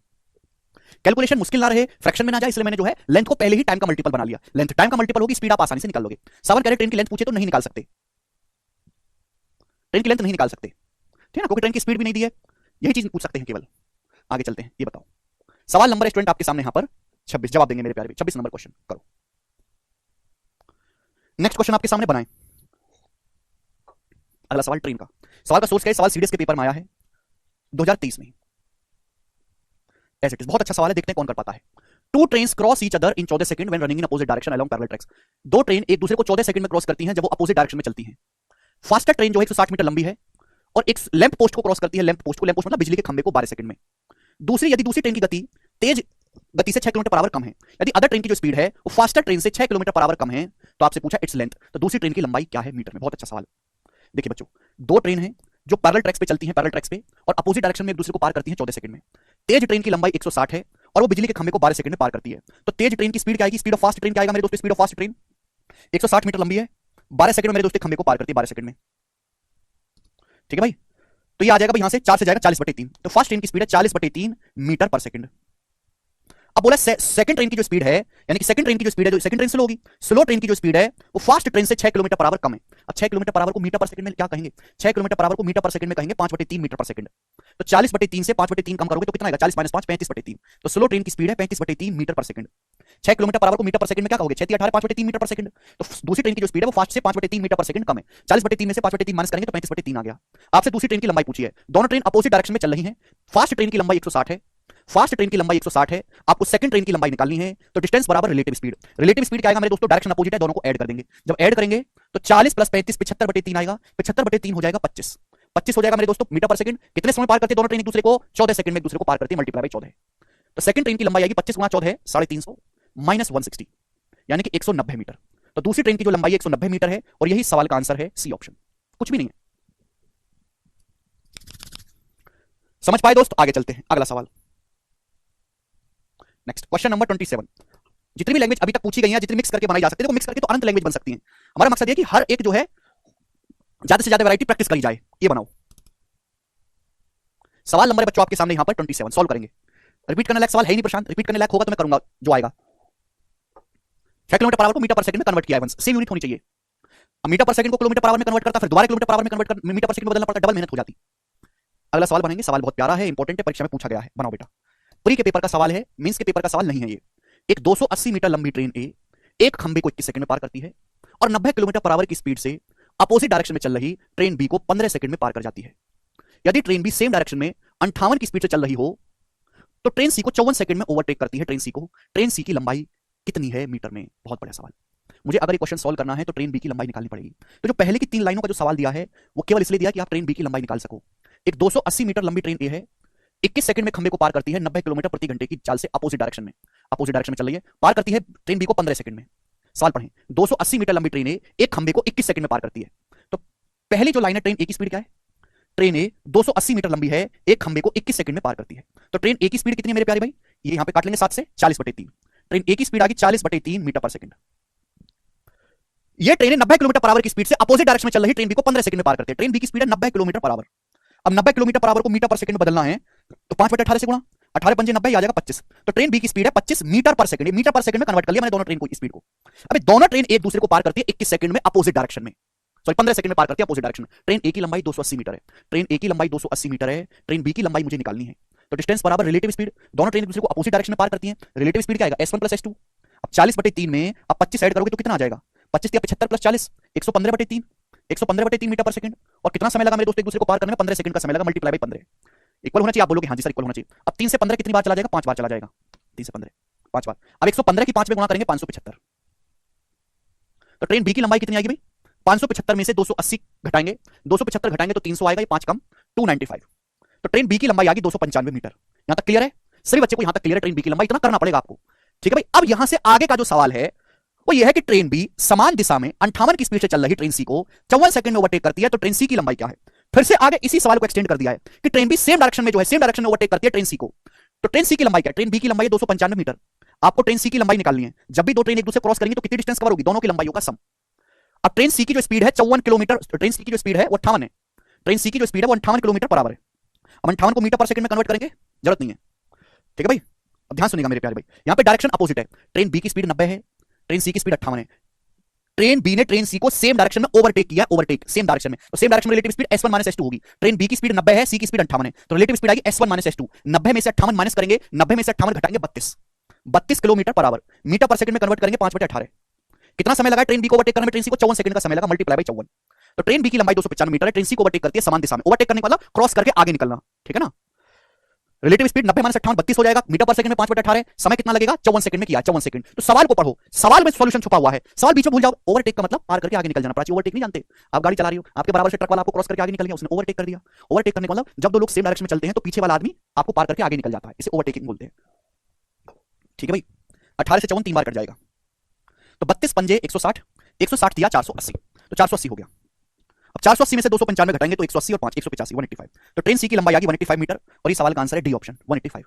कैलकुलेशन मुश्किल ना रहे, फ्रैक्शन में ना जाए, इसलिए मैंने जो है लेंथ को पहले ही टाइम का मल्टीपल बना लिया। लेंथ टाइम का मल्टीपल होगी, स्पीड आप आसानी से निकाल लोगे। सवाल करे ट्रेन की लेंथ पूछे तो नहीं निकाल सकते, ट्रेन की लेंथ नहीं निकाल सकते, ठीक है ना, क्योंकि ट्रेन की स्पीड भी नहीं दी है। यही चीज पूछ सकते हैं केवल। आगे चलते हैं, ये बताओ सवाल नंबर स्टूडेंट आपके सामने यहां पर 26 जवाब देंगे मेरे प्यारे। 26 नंबर क्वेश्चन करो। नेक्स्ट क्वेश्चन आपके सामने बनाएं। अगला सवाल ट्रेन का। सवाल का सोर्स क्या है? सवाल सीडीएस के पेपर में आया है 2023 में। एज इट इज, बहुत अच्छा सवाल है, देखते हैं कौन कर पाता है। Two trains cross each other in 14 second when running in opposite direction along parallel tracks. दो ट्रेन एक दूसरे को 14 सेकंड में क्रॉस करती हैं जब वो अपोजिट डायरेक्शन में चलती हैं। फास्टर ट्रेन जो है 160 मीटर लंबी है और एक लैंप पोस्ट को क्रॉस करती है, लैंप पोस्ट मतलब बिजली के खंभे को 12 सेकंड में। यदि दूसरी ट्रेन की गति तेज गति से 6 किलोमीटर पर आवर कम है, यदि अदर ट्रेन की जो स्पीड है वो फास्टर ट्रेन से 6 किलोमीटर पर आवर कम है, तो आपसे पूछा इट्स लेंथ, तो दूसरी ट्रेन की लंबाई क्या है मीटर में। बहुत अच्छा सवाल। देखिए बच्चों, दो ट्रेन हैं जो पैरेलल ट्रैक्स पे चलती हैं, पैरेलल ट्रैक्स पे, और अपोजिट डायरेक्शन में एक दूसरे को पार करती हैं 14 सेकंड में। तेज ट्रेन की लंबाई 160 है और वो बिजली के खंभे को 12 सेकंड में पार करती है। तो तेज ट्रेन की स्पीड क्या आएगी? स्पीड ऑफ फास्ट ट्रेन क्या आएगा मेरे दोस्तों? Speed of fast train 160 metre लंबी है, 12 सेकंड में मेरे दोस्तों खंभे को पार करती है, 12 सेकंड में। ठीक है भाई, तो ये आ जाएगा यहां से 4 से जाएगा 40/3, तो फास्ट ट्रेन की स्पीड है 40/3 मीटर पर सेकंड। अब बोला सेकंड ट्रेन की जो स्पीड है, यानी कि सेकंड ट्रेन की जो स्पीड है, जो सेकंड ट्रेन स्लो होगी, स्लो ट्रेन की जो स्पीड है वो फास्ट ट्रेन से 6 किलोमीटर पर आवर कम है। अब 6 किलोमीटर पर आवर को मीटर पर सेकंड में क्या कहेंगे? 6 किलोमीटर पर आवर को मीटर पर सेकंड में कहेंगे 5/3 मीटर पर सेकंड। तो 40/3 से 5/3 कम करोगे तो कितना आएगा? 40 - 5 35/3। तो स्लो ट्रेन की स्पीड है 35/3 मीटर पर सेकंड। 6 किलोमीटर पर आवर को मीटर पर सेकंड में क्या कहोगे? 6 × 18 5/3 मीटर पर सेकंड। तो दूसरी ट्रेन की जो स्पीड है वो फास्ट से 5/3 मीटर पर सेकंड कम है। 40/3 में से 5/3 माइनस करेंगे तो 35/3 आ गया। आपसे दूसरी ट्रेन की लंबाई पूछी है। दोनों ट्रेन अपोजिट डायरेक्शन में चल रही हैं। फास्ट ट्रेन की लंबाई 160 है, फास्ट ट्रेन की लंबाई 160 है, आपको सेकंड ट्रेन की लंबाई निकालनी है, तो डिस्टेंस बराबर रिलेटिव स्पीड। रिलेटिव स्पीड क्या आएगा मेरे दोस्तों, डायरेक्शन अपोजिट है, दोनों को ऐड कर देंगे। जब ऐड करेंगे तो 40 प्लस 35 75/3 आएगा, 75/3 हो जाएगा 25। 25 हो जाएगा मेरे दोस्तों मीटर पर सेकंड। कितने समय पार करते हैं दोनों ट्रेन एक दूसरे को, 14 सेकंड में एक दूसरे को पार करते हैं, मल्टीप्लाई बाय 14। तो सेकंड ट्रेन की लंबाई आएगी 25 गुना 14 है 350 माइनस 160 यानी कि 190 मीटर। तो दूसरी ट्रेन की जो लंबाई 190 मीटर है और यही सवाल का आंसर है सी ऑप्शन, कुछ भी नहीं है। समझ पाए दोस्त, आगे चलते हैं अगला सवाल। Next question number 27। जितनी भी लैंग्वेज अभी तक पूछी गई है, जितनी मिक्स करके बनाई जा सकती है, देखो मिक्स करके तो अनंत लैंग्वेज बन सकती है। हमारा मकसद है कि हर एक जो है ज्यादा से ज्यादा वैरायटी प्रैक्टिस करी जाए। ये बनाओ सवाल नंबर बच्चों आपके सामने यहां पर 27 सॉल्व करेंगे। रिपीट करने लायक सवाल है ही नहीं प्रशांत, रिपीट करने लायक होगा तो मैं करूंगा जो आएगा। 6 किलोमीटर पर आवर को मीटर पर सेकंड में कन्वर्ट किया है, सेम यूनिट होनी चाहिए। अब मीटर पर सेकंड को किलोमीटर पर आवर में कन्वर्ट करता, फिर दोबारा किलोमीटर पर आवर में कन्वर्ट कर मीटर पर सेकंड में बदलना पड़ता, डबल मेहनत हो जाती। अगला सवाल बनेंगे, सवाल बहुत प्यारा है, इंपॉर्टेंट है, परीक्षा में पूछा गया है, बनाओ बेटा। प्री के पेपर का सवाल है, मेंस के पेपर का सवाल नहीं है ये। एक 280 मीटर लंबी ट्रेन ए एक खंबे को 21 सेकंड में पार करती है और 90 किलोमीटर पर आवर की स्पीड से अपोजिट डायरेक्शन में चल रही ट्रेन बी को 15 सेकंड में पार कर जाती है। यदि ट्रेन बी सेम डायरेक्शन में 58 की स्पीड से चल रही हो तो ट्रेन सी को 54 सेकंड में ओवरटेक करती है ट्रेन सी को। ट्रेन सी की लंबाई कितनी है मीटर में? बहुत बड़ा सवाल। मुझे अगर ये क्वेश्चन सॉल्व करना है तो ट्रेन बी की लंबाई निकालनी पड़ेगी। तो जो पहले की 3 लाइनों का जो सवाल दिया है वो केवल इसलिए दिया कि आप ट्रेन बी की लंबाई निकाल सको। एक 280 मीटर लंबी ट्रेन ए है, 21 सेकंड में खंबे को पार करती है 90 किलोमीटर प्रति घंटे की चाल से अपोजिट डायरेक्शन में चल रही है, पार करती है ट्रेन बी को 15 सेकंड में। सवाल पढ़ें, 280 मीटर लंबी ट्रेन ए एक खंबे को 21 सेकंड में पार करती है। तो पहली जो लाइन है, ट्रेन ए की स्पीड क्या है? ट्रेन ए 280 मीटर लंबी है, एक खंबे को 21 सेकंड में पार करती है। तो ट्रेन ए की स्पीड कितनी है मेरे प्यारे भाई? ये यहां पे काट लेंगे 7 से, 40/3। ट्रेन ए की स्पीड आ गई 40/3 मीटर पर सेकंड। ये ट्रेन 90 किलोमीटर पर आवर की स्पीड से अपोजिट डायरेक्शन में चल रही ट्रेन बी को 15 सेकंड में पार करती है। ट्रेन बी की स्पीड है 90 किलोमीटर पर आवर। अब 90 किलोमीटर पर आवर को मीटर पर सेकंड में बदलना है तो 5/18 से गुणा, 18 पंजे 90 आ जाएगा 25। तो ट्रेन बी की स्पीड है 25 मीटर पर सेकंड। मीटर पर सेकंड में कन्वर्ट कर लिया मैंने दोनों ट्रेन को स्पीड को। अबे दोनों ट्रेन एक दूसरे को पार करती है 21 सेकंड में अपोजिट डायरेक्शन में, सॉरी 15 सेकंड में पार करती है अपोजिट डायरेक्शन में। ट्रेन ए की लंबाई 280 मीटर है, ट्रेन ए की लंबाई 280 मीटर है, ट्रेन बी की लंबाई मुझे निकालनी है। तो डिस्टेंस बराबर रिलेटिव स्पीड, दोनों ट्रेन एक दूसरे को अपोजिट डायरेक्शन में पार करती हैं। रिलेटिव स्पीड क्या आएगा? s1 + s2। अब 40/3 में अब 25 ऐड करोगे तो कितना आ जाएगा? 25 या 75 + 40 115/3, 115/3 मीटर पर सेकंड। और कितना समय लगा मेरे दोस्तों एक दूसरे को पार करने में? 15 सेकंड का समय लगा, मल्टीप्लाई बाय 15। इक्वल होना चाहिए, आप बोलोगे हां जी सर इक्वल होना चाहिए। अब 3 से 15 कितनी बार चला जाएगा? 5 बार चला जाएगा। 3 से 15 5 बार। अब 115 की 5 में गुणा करेंगे 575। तो ट्रेन बी की लंबाई कितनी आएगी भाई? 575 में से 280 घटाएंगे, 275 घटाएंगे तो 300 आएगा, ये 5 कम 295। तो ट्रेन बी की लंबाई आ गई 295 मीटर। यहां तक क्लियर है? सभी बच्चे को यहां तक क्लियर है? ट्रेन बी की लंबाई इतना करना पड़ेगा आपको, ठीक है भाई। अब यहां से आगे का जो सवाल है वो ये है कि ट्रेन बी समान दिशा में 58 की स्पीड से चल रही ट्रेन सी को 54 सेकंड में ओवरटेक करती है, तो ट्रेन सी की लंबाई क्या है? फिर से आगे इसी सवाल को एक्सटेंड कर दिया है कि ट्रेन बी सेम डायरेक्शन में जो है सेम डायरेक्शन में ओवरटेक करती है ट्रेन सी को, तो ट्रेन सी की लंबाई क्या है? ट्रेन बी की लंबाई है 295 मीटर। आपको ट्रेन सी की लंबाई निकालनी है। जब भी दो ट्रेन एक दूसरे क्रॉस करेंगे तो कितनी डिस्टेंस कवर होगी? दोनों की लंबाइयों का सम। अब ट्रेन सी की जो स्पीड है 54 किलोमीटर, ट्रेन सी की जो स्पीड है वो 58 है। ट्रेन सी की जो स्पीड है वो 58 किलोमीटर पर आवर है। अब 58 को मीटर पर सेकंड में कन्वर्ट करेंगे, जरूरत नहीं है, ठीक है भाई। अब ध्यान सुनिएगा मेरे प्यारे भाई, यहां पे डायरेक्शन अपोजिट है। ट्रेन बी की स्पीड 90 है, ट्रेन सी की स्पीड 58 है। ट्रेन बी ने ट्रेन सी को सेम डायरेक्शन में ओवरटेक किया, ओवरटेक सेम डायरेक्शन में, तो सेम डायरेक्शन में रिलेटिव स्पीड s1 - s2 होगी। ट्रेन बी की स्पीड 90 है, सी की स्पीड 58 है, तो रिलेटिव स्पीड आएगी s1 - s2। 90 में से 58 माइनस करेंगे, 90 में से 58 घटाएंगे 32 किलोमीटर पर आवर। मीटर पर सेकंड में कन्वर्ट करेंगे 5/18। कितना समय लगा ट्रेन बी को ओवरटेक करने में? ट्रेन सी को 54 सेकंड का समय लगा, मल्टीप्लाई बाय 54। तो ट्रेन बी की लंबाई 295 मीटर है, ट्रेन सी को ओवरटेक करती है समान दिशा में। ओवरटेक करने का मतलब क्रॉस करके आगे निकलना, ठीक है ना। रिलेटिव स्पीड 90 - 58 32 हो जाएगा, मीटर पर सेकंड में 5/18। समय कितना लगेगा? 54 सेकंड में किया, 54 सेकंड। तो सवाल को पढ़ो, सवाल में सॉल्यूशन छुपा हुआ है। सवाल बीच में भूल जाओ। ओवरटेक का मतलब पार करके आगे निकल जाना। प्राची ओवरटेक नहीं जानते? आप गाड़ी चला रही हो, आपके बराबर से ट्रक वाला आपको क्रॉस करके आगे निकल गया, उसने ओवरटेक कर दिया। ओवरटेक करने का मतलब जब दो लोग सेम डायरेक्शन में चलते हैं तो पीछे वाला आदमी आपको पार करके आगे निकल जाता है, इसे ओवरटेकिंग बोलते हैं, ठीक है भाई। 18 से 54 3 बार कट जाएगा, तो 32 पंजे 160, 160 दिया 480, तो 480 हो गया। अब 480 में से 295 घटाएंगे तो 180 और 5 185, 185। तो ट्रेन सी की लंबाई आ गई 185 मीटर और ये सवाल का आंसर है डी ऑप्शन 185।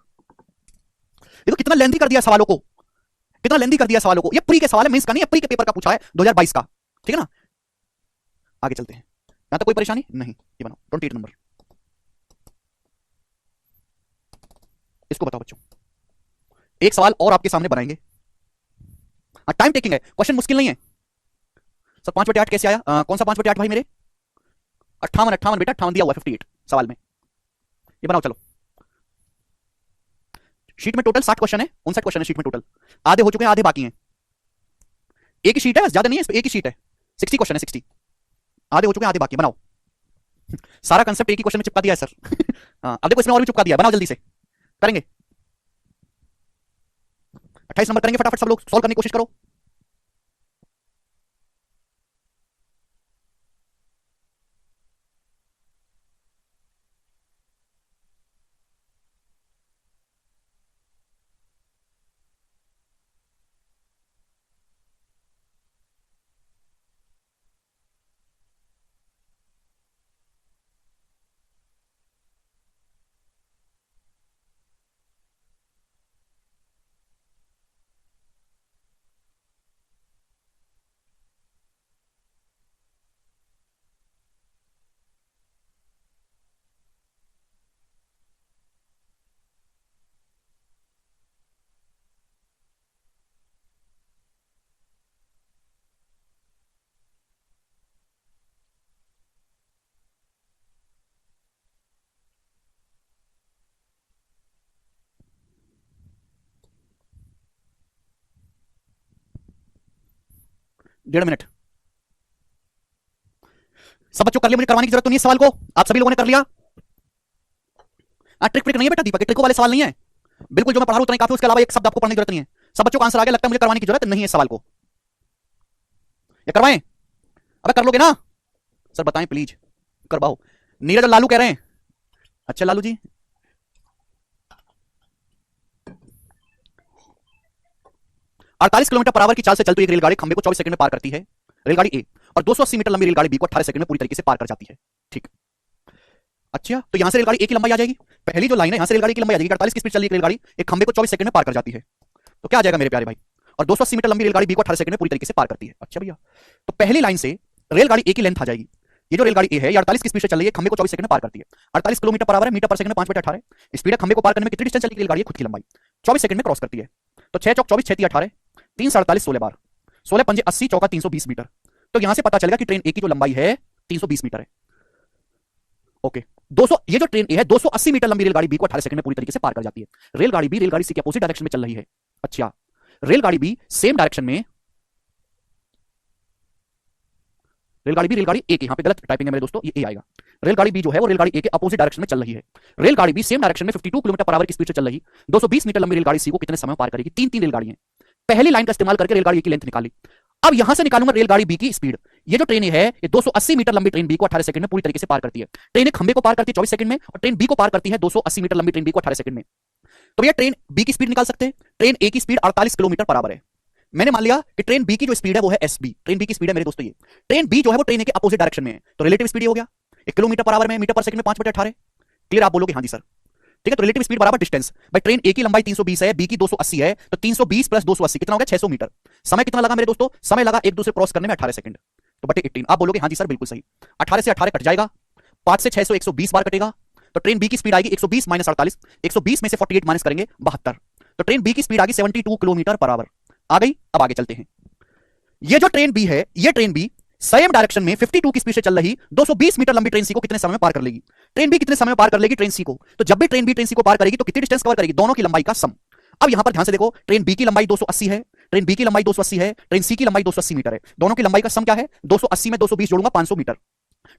देखो कितना लेंथी कर दिया सवालों को, कितना लेंथी कर दिया सवालों को। ये प्री के सवाल है, मेंस का नहीं है, प्री के पेपर का पूछा है 2022 का, ठीक है ना। आगे चलते हैं, यहां तक कोई परेशानी नहीं। ये बनाओ 28 नंबर, इसको बताओ बच्चों। एक सवाल और आपके सामने बनाएंगे, टाइम टेकिंग है, क्वेश्चन मुश्किल नहीं है। सर 5/8 कैसे आया? कौन सा 5/8 भाई मेरे? 58 बेटा, 58 दिया हुआ 58 सवाल में। ये बनाओ चलो। शीट में टोटल 60 क्वेश्चन है, 59 क्वेश्चन है शीट में टोटल। आधे हो चुके हैं, आधे बाकी हैं। एक ही शीट है, ज्यादा नहीं है इस पे, एक ही शीट है, 60 क्वेश्चन है, 60। आधे हो चुके हैं, आधे बाकी। बनाओ, सारा कंसेप्ट एक ही क्वेश्चन में चिपका दिया है सर। हाँ अब देखो इसमें और भी चिपका दिया है, बनाओ जल्दी से, करेंगे। 28 नंबर करेंगे फटाफट सब लोग, सॉल्व करने की कोशिश करो। डेढ़ मिनट। सब बच्चों कर लिया, मुझे करवाने की जरूरत तो नहीं है सवाल को, आप सभी लोगों ने कर लिया। ट्रिक ट्रिक नहीं है बेटा दीपक, ट्रिको वाले सवाल नहीं है, बिल्कुल जो मैं पढ़ा रहा हूं उतना ही काफी, उसके अलावा एक शब्द आपको पढ़ने की जरूरत नहीं है। सब बच्चों का आंसर आ गया, लगता है मुझे करवाने की जरूरत नहीं है सवाल को, ये करवाएं? अबे कर लोगे ना सर, बताएं प्लीज, करवाओ। नीरज और लालू कह रहे हैं, अच्छा लालू जी। अड़तालीस किलोमीटर पर आवर की चाल से चलती एक रेलगाड़ी खंबे को 24 सेकंड में पार करती है, रेलगाड़ी ए, और 280 मीटर लंबी रेलगाड़ी बी को 18 सेकंड में पूरी तरीके से पार कर जाती है। ठीक, अच्छा तो यहां से रेलगाड़ी ए की लंबाई आ जाएगी, पहली जो लाइन है यहां से रेलगाड़ी की लंबाई आ जाएगी, 48 की स्पीड चल रही है रेलगाड़ी, एक खंबे को 24 सेकंड में पार कर जाती है, तो क्या आ जाएगा मेरे प्यारे भाई? और 280 मीटर लंबी रेलगाड़ी बी को 18 सेकंड में पूरी तरीके से पार करती है। अच्छा भैया, तो पहली लाइन से रेलगाड़ी ए की लेंथ आ जाएगी, ये जो रेलगाड़ी ए है ये 48 की स्पीड से चल रही है, खंबे को 24 सेकंड में पार करती है, 48 किलोमीटर पर आवर है, मीटर पर सेकंड में 5/18 स्पीड है, खंबे को पार करने में कितनी डिस्टेंस चलेगी रेलगाड़ी है, खुद की लंबाई 24 सेकंड में क्रॉस करती है, तो 6 चौक 24, 6 18, 3 47, 16 बार, 16 पंजे 80, चौका 320 मीटर, तो यहां से पता चलेगा कि ट्रेन ए की जो लंबाई है 320 मीटर है। ओके, 200, ये जो ट्रेन ए है 280 मीटर लंबी रेलगाड़ी बी को 18 सेकंड में पूरी तरीके से पार कर जाती है, रेलगाड़ी बी रेलगाड़ी सी के अपोजिट डायरेक्शन में चल रही है। अच्छा, रेलगाड़ी बी सेम डायरेक्शन में, रेलगाड़ी बी रेलगाड़ी ए के, यहां पे गलत टाइपिंग है मेरे दोस्तों, ये ए आएगा, रेलगाड़ी बी जो है वो रेलगाड़ी ए के अपोजिट डायरेक्शन में चल रही है, रेलगाड़ी बी सेम डायरेक्शन में 52 किलोमीटर पर आवर की स्पीड से चल रही, 220 मीटर लंबी रेलगाड़ी सी को कितने समय में पार करेगी? तीन तीन रेलगाड़ियां, पहली लाइन का इस्तेमाल करके रेलगाड़ी की लेंथ निकाली, अब यहां से निकालूंगा रेलगाड़ी बी की स्पीड, ये जो ट्रेन है ये 280 मीटर लंबी ट्रेन बी को 18 सेकंड में पूरी तरीके से पार करती है, ट्रेन एक खंबे को पार करती है 24 सेकंड में, और ट्रेन बी को पार करती है 280 मीटर लंबी ट्रेन बी को 18 सेकंड में, तो भैया ट्रेन बी की स्पीड निकाल सकते हैं, ट्रेन ए की स्पीड 48 किलोमीटर पर आवर है, मैंने मान लिया कि ट्रेन बी की जो स्पीड है वो है एस बी, ट्रेन बी की स्पीड है मेरे दोस्तों ये, ट्रेन बी जो है वो ट्रेन ए के अपोजिट डायरेक्शन में है, तो रिलेटिव स्पीड हो गया 1 किलोमीटर पर आवर में, मीटर पर सेकंड में 5/18, क्लियर? आप बोलोगे हाँ जी सर, ठीक है, तो रिलेटिव स्पीड बराबर डिस्टेंस, भाई ट्रेन ए की लंबाई 320 है, बी की 280 है, तो 320 प्लस 280 कितना हो गया? 600 मीटर, समय कितना लगा मेरे दोस्तों? समय लगा एक दूसरे क्रॉस करने में 18 सेकंड, तो बटे 18, आप बोलोगे हाँ जी सर बिल्कुल सही, 18 से 18 कट जाएगा, 5 से 600 120 बार कटेगा, तो ट्रेन बी की स्पीड आएगी 120 माइनस 48, 120 में से 48 माइनस करेंगे 72, तो ट्रेन बी की स्पीड आ गई 72 किलोमीटर पर आवर आ गई। अब आगे चलते हैं, ये जो ट्रेन बी है, ये ट्रेन बी सेम डायरेक्शन में 52 की स्पीड से चल रही 220 मीटर लंबी ट्रेन सी को कितने समय में पार कर लेगी? ट्रेन बी कितने समय में पार कर लेगी ट्रेन सी को? तो जब भी ट्रेन बी ट्रेन सी को पार करेगी तो कितनी डिस्टेंस कवर करेगी? दोनों की लंबाई का सम। अब यहां पर ध्यान से देखो, ट्रेन बी की लंबाई 280 है, ट्रेन बी की लंबाई 280 है, ट्रेन सी की लंबाई 280 मीटर है, दोनों की लंबाई का सम क्या है? 280 में 220 जोड़ूंगा 500 मीटर,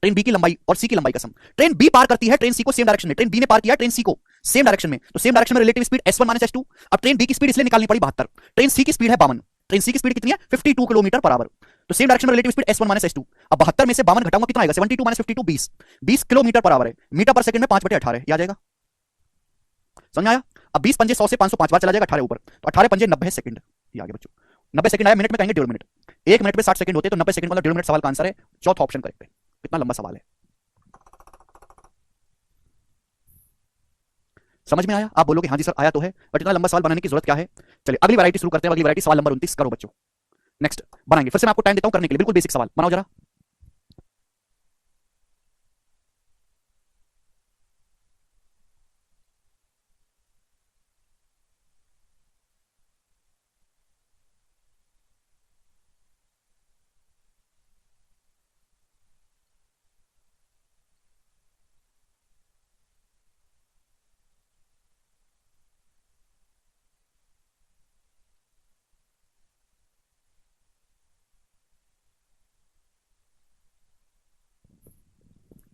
ट्रेन बी की लंबाई और सी की लंबाई का सम। ट्रेन बी पार करती है ट्रेन सी को सेम डायरेक्शन में, ट्रेन बी ने पार किया ट्रेन सी को सेम डायरेक्शन में, तो सेम डायरेक्शन में relative speed s1 minus s2। अब ट्रेन बी की स्पीड इसलिए निकालनी पड़ी 72, ट्रेन सी की स्पीड है 52, ट्रेन सी की स्पीड कितनी है? 52 किलोमीटर पर आवर, तो सेम डायरेक्शन में relative speed s1 minus s2। अब 72 में से 52 घटाऊंगा कितना आएगा? 72 माइनस 52 20, 20 किलोमीटर पर आवर है, मीटर पर सेकंड में 5/18 आ जाएगा, समझ आया? अब 20 पंजे 100 से 505 बार चला जाएगा 18 ऊपर, तो 18 पंजे 90 सेकंड, ये आगे बच्चों 90 सेकंड आया, मिनट में कहेंगे 1.5 मिनट, 1 मिनट में 60 सेकंड होते हैं, तो 90 सेकंड मतलब 1.5 मिनट सवाल का आंसर है, चौथा ऑप्शन करेक्ट है। कितना लंबा सवाल है, समझ में आया? आप बोलोगे हाँ जी सर आया तो है, बट इतना लंबा सवाल बनाने की जरूरत क्या है? चलिए अगली वैरायटी शुरू करते हैं, अगली वैरायटी सवाल नंबर 29 करो बच्चों, नेक्स्ट बनाएंगे, फिर से मैं आपको टाइम देता हूं करने के लिए, बिल्कुल बेसिक सवाल बनाओ जरा।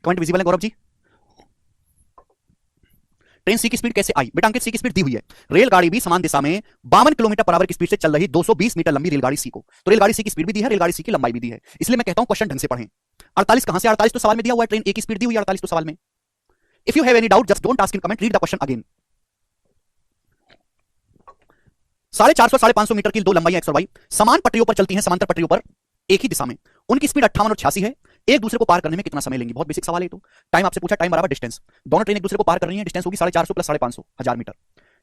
कमेंट विजिबल है गौरव जी? ट्रेन सी की स्पीड कैसे आई बेटा? अंकित सी की स्पीड दी हुई है, रेलगाड़ी भी समान दिशा में 52 किलोमीटर पर आवर की स्पीड से चल रही 220 मीटर लंबी रेलगाड़ी सी को, तो रेलगाड़ी सी की स्पीड भी दी है, रेलगाड़ी सी की लंबाई भी दी है, इसलिए मैं कहता हूं क्वेश्चन ढंग से पढ़ें। 48 कहां से? 48 तो सवाल में दिया हुआ है, ट्रेन ए की स्पीड दी हुई है 48 तो सवाल में। If you have any doubt just don't ask in comment, read the question again. 450 550 metre की दो लंबाई एक्स और वाई समान पटरियों पर चलती हैं, समांतर पटरियों पर एक ही दिशा में, उनकी स्पीड 58 और 86 है, एक दूसरे को पार करने में कितना समय लेंगी? बहुत बेसिक सवाल है। तो टाइम आपसे पूछा, टाइम बराबर डिस्टेंस, दोनों ट्रेन एक दूसरे को पार कर रही हैं, डिस्टेंस होगी 450 प्लस 550 1000 मीटर,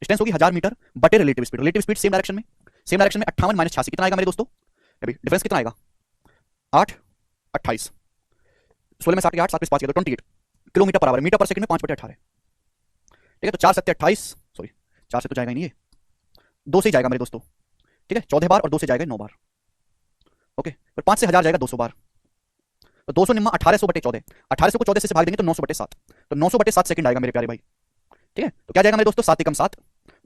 डिस्टेंस होगी 1000 मीटर बटे relative speed, relative speed same direction में, सेम डायरेक्शन में 58 माइनस 86 कितना आएगा मेरे दोस्तों? अभी डिफरेंस कितना आएगा? 8 28 16 में 7 के 8 7 में 5 के 28 किलोमीटर पर आवर, मीटर पर सेकंड में 5 बटे 18, ठीक है। तो 4 7 28, सॉरी 4 से तो जाएगा ही नहीं, ये 2 से ही जाएगा मेरे दोस्तों, ठीक है, 14 बार और 2 से जाएगा 9 बार, ओके। फिर 5 से 1000 जाएगा 200 बार, तो 200 निम्मा 1800 बटे 14, 1800 को 14 से भाग देंगे तो 900 बटे 7, तो 900 बटे 7 सेकंड आएगा मेरे प्यारे भाई, ठीक है। तो क्या जाएगा मेरे दोस्तों? 7 एकम 7,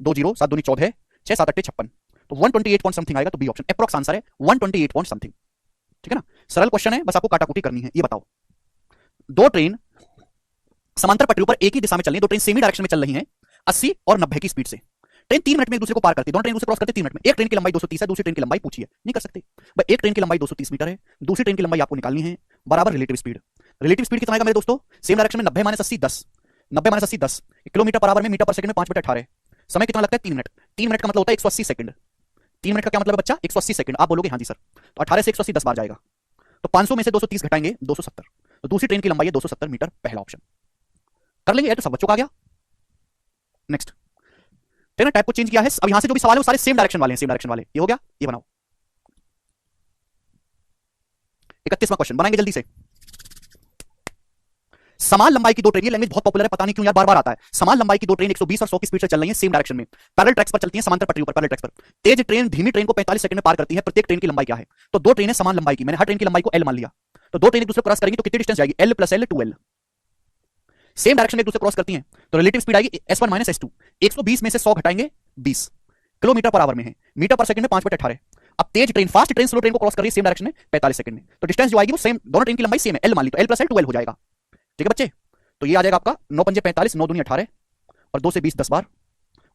2 जीरो, 7 दूनी 14, 6 7 8 56, तो 128 पॉइंट समथिंग आएगा, तो बी ऑप्शन अप्रॉक्स आंसर है 128 पॉइंट समथिंग, ठीक है ना। सरल क्वेश्चन है, बस आपको काटाकुटी करनी है। ये बताओ, दो ट्रेन समांतर पटरियों पर एक ही दिशा में चल रही है, दो ट्रेन सेमी डायरेक्शन में चल रही हैं 80 और 90 की स्पीड से, ट्रेन 3 मिनट में एक दूसरे को पार करती है, दोनों ट्रेन दूसरे क्रॉस करते 3 मिनट में। एक ट्रेन की लंबाई 230 है, दूसरी ट्रेन की लंबाई पूछी है, नहीं कर सकते भाई। एक ट्रेन की लंबाई 230 मीटर है, दूसरी ट्रेन की लंबाई आपको निकालनी है, बराबर रिलेटिव स्पीड। रिलेटिव स्पीड कितना आएगा मेरे दोस्तों? सेम डायरेक्शन में 90 minus 80 10, 90 minus 80 10, kilometre per our में मीटर पर सेकंड में 5 बटे 18, समय कितना लगता है? 3 मिनट, 3 मिनट का मतलब होता है 180 सेकंड, 3 मिनट का क्या मतलब है बच्चा? 180 सेकंड। आप बोलोगे हाँ जी सर, तो 18 से 180 10 बार जाएगा, तो 500 में से 230 घटाएंगे 270, तो दूसरी ट्रेन की लंबाई है 270 मीटर, पहला ऑप्शन कर लेंगे। तो सब बच्चों का आ गया। नेक्स्ट, ट्रेन टाइप को चेंज किया है, अब यहां से जो भी सवाल है वो सारे सेम डायरेक्शन वाले हैं, सेम डायरेक्शन वाले। ये हो गया, ये बनाओ। 31वां क्वेश्चन बनाएंगे जल्दी से। समान लंबाई की दो ट्रेन, ये लैंग्वेज बहुत पॉपुलर है, पता नहीं क्यों यार बार बार आता है। समान लंबाई की दो ट्रेन 120 और 100 की स्पीड से चल रही हैं, सेम डायरेक्शन में, पैरेलल ट्रैक्स पर चलती हैं, समांतर पटरियों पर, पैरेलल ट्रैक्स पर। तेज ट्रेन धीमी ट्रेन को 45 सेकंड में पार करती है, प्रत्येक ट्रेन की लंबाई क्या है? तो दो ट्रेनें समान लंबाई की, मैंने हर ट्रेन की लंबाई को एल मान लिया, तो दो ट्रेन एक दूसरे क्रॉस करेंगी तो कितनी डिस्टेंस जाएगी? L plus L 2l। Same direction में एक दूसरे क्रॉस करती हैं तो रिलेटिव स्पीड आएगी s1 माइनस s2, 120 में से 100 घटाएंगे 20, किलोमीटर पर आवर में है, मीटर पर सेकंड में 5 बटे 18। अब तेज train, fast train slow train को क्रॉस कर रही है सेम डायरेक्शन में 45 सेकंड में, तो डिस्टेंस जो आएगी वो सेम, दोनों ट्रेन की लंबाई सेम है, एल मान ली, तो एल प्लस एल 2l हो जाएगा, ठीक है बच्चे। तो ये आ जाएगा आपका 9 पंजे 45, 9 दूनी 18, और 2 से 20 10 बार,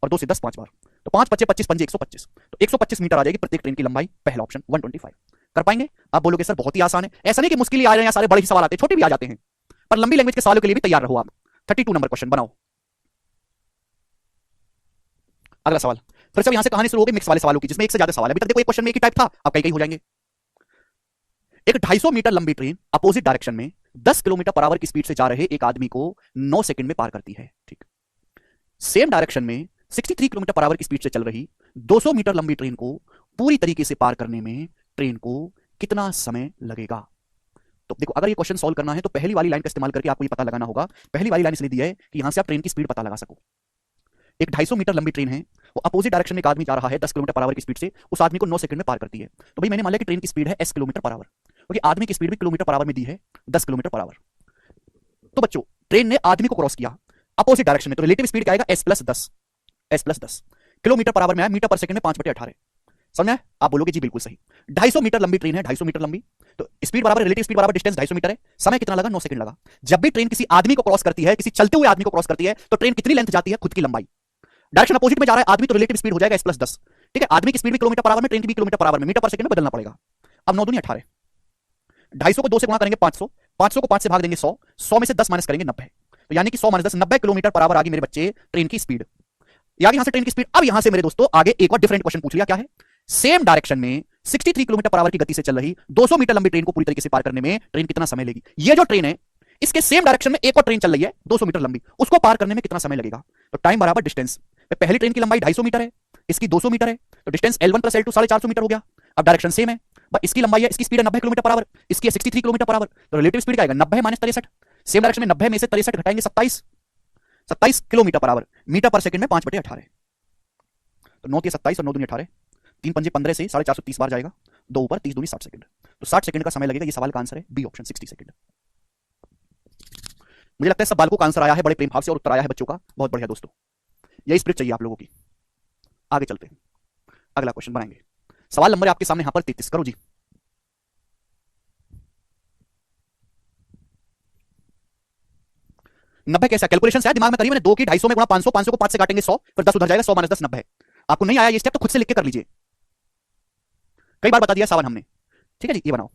और 2 से 10 5 बार, तो 5 पच्चे 25 पंजे 125, तो 125 मीटर आ जाएगी प्रत्येक ट्रेन की लंबाई, पहला ऑप्शन 125। कर पाएंगे? आप बोलोगे सर बहुत ही आसान है, ऐसा नहीं कि मुश्किल ही आ रहे हैं, सारे बड़े ही सवाल आते हैं, छोटे भी आ जाते हैं, पर लंबी लैंग्वेज के सवालों के लिए भी तैयार रहो आप। 32 नंबर क्वेश्चन बनाओ। अगला सवाल, फिर से यहां से कहानी शुरू होगी मिक्स वाले सवालों की, जिसमें एक से ज्यादा सवाल है। अभी तक देखो एक क्वेश्चन में एक ही टाइप था, अब कई कई हो जाएंगे। एक 250 मीटर लंबी ट्रेन अपोजिट डायरेक्शन में 10 किलोमीटर पर आवर की स्पीड से जा रहे एक आदमी को 9 सेकंड में पार करती है, ठीक। सेम डायरेक्शन में 63 किलोमीटर पर आवर की स्पीड से चल रही 200 मीटर लंबी ट्रेन को पूरी तरीके से पार करने में ट्रेन को कितना समय लगेगा? तो देखो, अगर ये क्वेश्चन सॉल्व करना है तो पहली वाली लाइन का इस्तेमाल करके आपको ये पता लगाना होगा। पहली वाली लाइन इसलिए दी है कि यहां से आप ट्रेन की स्पीड पता लगा सको। एक 250 मीटर लंबी ट्रेन है, वो अपोजिट डायरेक्शन में एक आदमी जा रहा है 10 किलोमीटर पर आवर की स्पीड से, उस आदमी को 9 सेकंड में पार करती है। तो भाई मैंने मान लिया कि ट्रेन की स्पीड है s किलोमीटर पर आवर, क्योंकि आदमी की स्पीड भी किलोमीटर पर आवर में दी है 10 किलोमीटर पर आवर। तो बच्चों, ट्रेन ने आदमी को क्रॉस किया अपोजिट डायरेक्शन में, तो रिलेटिव स्पीड क्या आएगा? s plus 10, s plus 10 kilometre per our में आया, मीटर पर सेकंड में 5 बटे 18, समझ में? आप बोलोगे जी बिल्कुल सही। 250 मीटर लंबी ट्रेन है, 250 मीटर लंबी, तो स्पीड बराबर रिलेटिव स्पीड बराबर डिस्टेंस 250 मीटर है, समय कितना लगा? 9 सेकंड लगा। जब भी ट्रेन किसी आदमी को क्रॉस करती है, किसी चलते हुए आदमी को क्रॉस करती है, तो ट्रेन कितनी लेंथ जाती है? खुद की लंबाई। डायरेक्शन अपोजिट में जा रहा है आदमी, तो रिलेटिव स्पीड हो जाएगा s प्लस 10, ठीक है। आदमी की स्पीड भी किलोमीटर पर आवर में, ट्रेन की भी किलोमीटर पर आवर में, मीटर पर सेकंड में बदलना पड़ेगा। अब 9 दूनी 18, 250 को 2 से गुणा करेंगे 500, 500 को 5 से भाग देंगे 100, 100 में से 10 माइनस करेंगे 90, तो यानी कि 100 माइनस 10 90 किलोमीटर पर आवर आ गई मेरे बच्चे ट्रेन की स्पीड। यार यहां से ट्रेन की स्पीड। अब यहां से मेरे दोस्तों आगे एक और डिफरेंट क्वेश्चन पूछ लिया, क्या है? सेम डायरेक्शन में 63 किलोमीटर पर आवर की गति से चल रही 200 मीटर लंबी ट्रेन को पूरी तरीके से पार करने में ट्रेन कितना समय लेगी? ये जो ट्रेन है, इसके सेम डायरेक्शन में एक और ट्रेन चल रही है 200 मीटर लंबी, उसको पार करने में कितना समय लगेगा? तो टाइम बराबर डिस्टेंस, पहली ट्रेन की लंबाई 250 मीटर है, इसकी 200 मीटर है, तो distance L1 plus L2 450 metre हो गया। अब डायरेक्शन सेम है, इसकी लंबाई है, इसकी स्पीड है 90 किलोमीटर पर आवर, इसकी है 63 किलोमीटर पर आवर, तो रिलेटिव स्पीड क्या आएगा? 90 माइनस 63, सेम डायरेक्शन में 90 में से 63 घटाएंगे 27 किलोमीटर पर आवर, मीटर पर सेकंड में 5 बटे 18, तो 9 27 और 9 दूनी 18, 3 पंजे 15 से 430 बार जाएगा, 2 ऊपर 30 दूनी 60 सेकंड, तो 60 सेकंड का समय लगेगा। ये सवाल का आंसर है बी ऑप्शन 60 सेकंड। मुझे लगता है सब बालकों का आंसर आया है बड़े प्रेम भाव से, और उत्तर आया है बच्चों का, बहुत बढ़िया दोस्तों, यही स्पिरिट चाहिए आप लोगों की। आगे चलते हैं, अगला क्वेश्चन बनाएंगे। सवाल नंबर है आपके सामने यहां पर 33, करो जी। 90 कैसा कैलकुलेशन है दिमाग में करी मैंने, 2 की 250 में गुणा 500, 500 को 5 से काटेंगे 100, फिर 10 उधर जाएगा, 100 माइनस 10 90 है। आपको नहीं आया ये स्टेप तो खुद से लिख के कर लीजिए, कई बार बता दिया सावन हमने। ठीक है जी, ये बनाओ।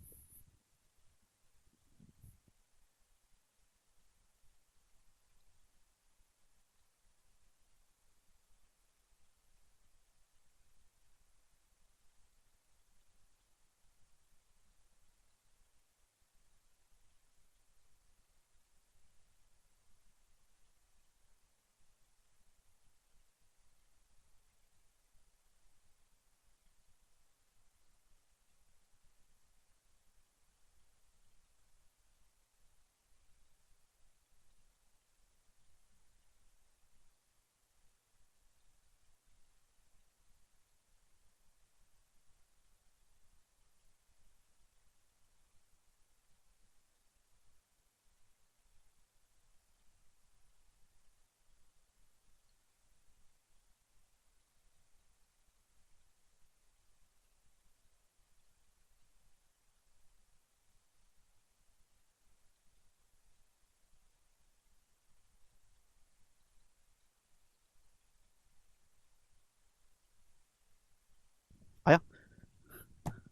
आया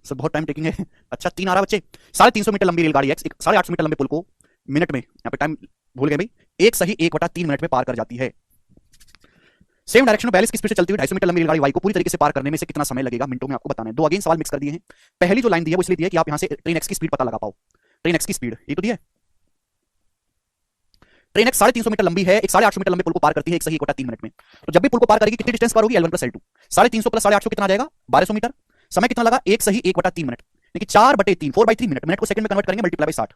सर, बहुत टाइम टेकिंग है। अच्छा 3 आ रहा बच्चे। 350 मीटर लंबी रेलगाड़ी एक्स 850 मीटर लंबे पुल को मिनट में, यहाँ पे टाइम भूल गए भाई, 1 सही 1/3 मिनट में पार कर जाती है। सेम डायरेक्शन में 42 की स्पीड से चलती हुई 250 मीटर लंबी रेलगाड़ी वाई को पूरी तरीके से पार करने में से कितना समय लगेगा मिनटों में आपको बताना है। दो अगेन सवाल मिक्स कर दिए हैं। पहली जो लाइन दी है वो इसलिए दी है कि आप यहां से ट्रेन एक्स की स्पीड पता लगा पाओ। ट्रेन एक्स की स्पीड ये तो दी है। ट्रेन एक्स 350 मीटर लंबी है, एक 850 मीटर लंबे पुल को पार करती है 1 सही 1/3 मिनट में। तो जब भी पुल को पार करेगी कितनी डिस्टेंस पार होगी, L1 + L2। 350 + 850 कितना आ जाएगा, 1200 मीटर। समय कितना लगा, 1 सही 1/3 मिनट, यानी कि 4/3 4/3 मिनट। मिनट को सेकंड में कन्वर्ट करेंगे मल्टीप्लाई बाय 60।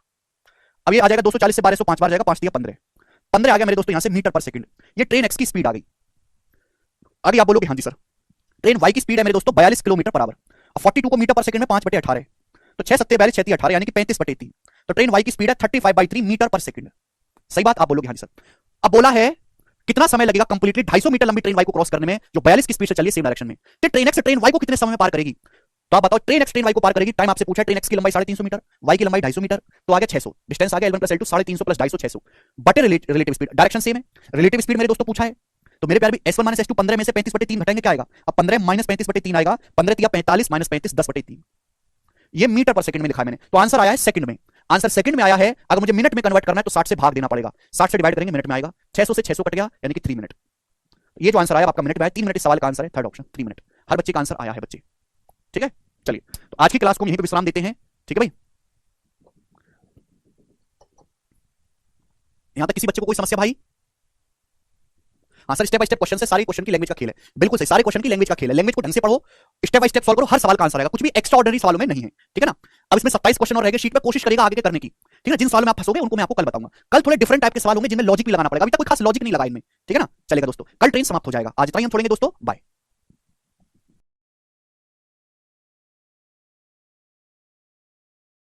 अब ये आ जाएगा 240 से 1200 5 बार जाएगा, 5 दिया 15 15 आ गया मेरे दोस्तों यहां से मीटर पर सेकंड। ये ट्रेन एक्स की स्पीड आ गई। अभी आप बोलोगे हाँ जी सर ट्रेन वाई की स्पीड है मेरे दोस्तों 42 किलोमीटर पर आवर। अब 42 को मीटर पर सेकंड में 5/18, तो 6 7 42 6 3 18 यानी कि 35/3। तो ट्रेन वाई की स्पीड है 35/3 मीटर पर सेकंड। सही बात, आप बोलोगे हाँ जी सर। अब बोला है कितना समय लगेगा कंप्लीटली 250 मीटर लंबी ट्रेन वाई को क्रॉस करने में जो 42 की स्पीड से चलिए सेम डायरेक्शन में। तो ट्रेन एक्स ट्रेन वाई को कितने समय में पार करेगी, तो आप बताओ। ट्रेन एक्स ट्रेन वाई को पार करेगी, टाइम आपसे पूछा है। ट्रेन एक्स की लंबाई 350 मीटर, वाई की लंबाई 250 मीटर, तो आ गया 600। डिस्टेंस आ गया L1 + L2 350 + 250 600 बटे रिलेटिव स्पीड, डायरेक्शन सेम है। रिलेटिव स्पीड मेरे दोस्तों पूछा है, तो मेरे प्यार भी S1 - S2 15 में से 35/3 घटाएंगे क्या आएगा। अब 15 - 35/3 आएगा, 15 × 45 - 35 10/3। ये मीटर पर सेकंड में लिखा है मैंने, तो आंसर आया है सेकंड में। आंसर सेकंड में आया है। अगर मुझे मिनट में कन्वर्ट करना है तो 60 से भाग देना पड़ेगा, 60 से डिवाइड करेंगे मिनट में आएगा। 600 से 600 कट गया यानी कि 3 मिनट। ये जो आंसर आया आपका मिनट में आया, 3 मिनट इस सवाल का आंसर है, थर्ड ऑप्शन 3 मिनट। हर बच्चे का आंसर आया है बच्चे। ठीक है चलिए, तो आज की क्लास को यहीं पे विश्राम देते हैं। ठीक है भाई, यहां तक किसी बच्चे को कोई समस्या भाई? हाँ sir, step by step question से सारे क्वेश्चन की लैंग्वेज का खेल है। बिल्कुल सही, सारे क्वेश्चन की लैंग्वेज का खेल है। लैंग्वेज को ढंग से पढ़ो, स्टेप बाय स्टेप सॉल्व करो, हर सवाल का आंसर आएगा। कुछ भी एक्स्ट्रा ऑर्डिनरी सवालों में नहीं है, ठीक है ना। अब इसमें 27 क्वेश्चन और रहेंगे शीट पे, कोशिश करेगा आगे के करने की। ठीक है, जिन सवालों में आप फंसोगे उनको मैं आपको कल बताऊंगा। कल थोड़े डिफरेंट टाइप के सवाल होंगे जिनमें लॉजिक भी लगाना पड़ेगा। अभी तक कोई खास लॉजिक नहीं लगा इनमें, ठीक है ना। चलेगा दोस्तों, कल ट्रेन समाप्त हो जाएगा। आज इतना ही हम छोड़ेंगे दोस्तों, बाय।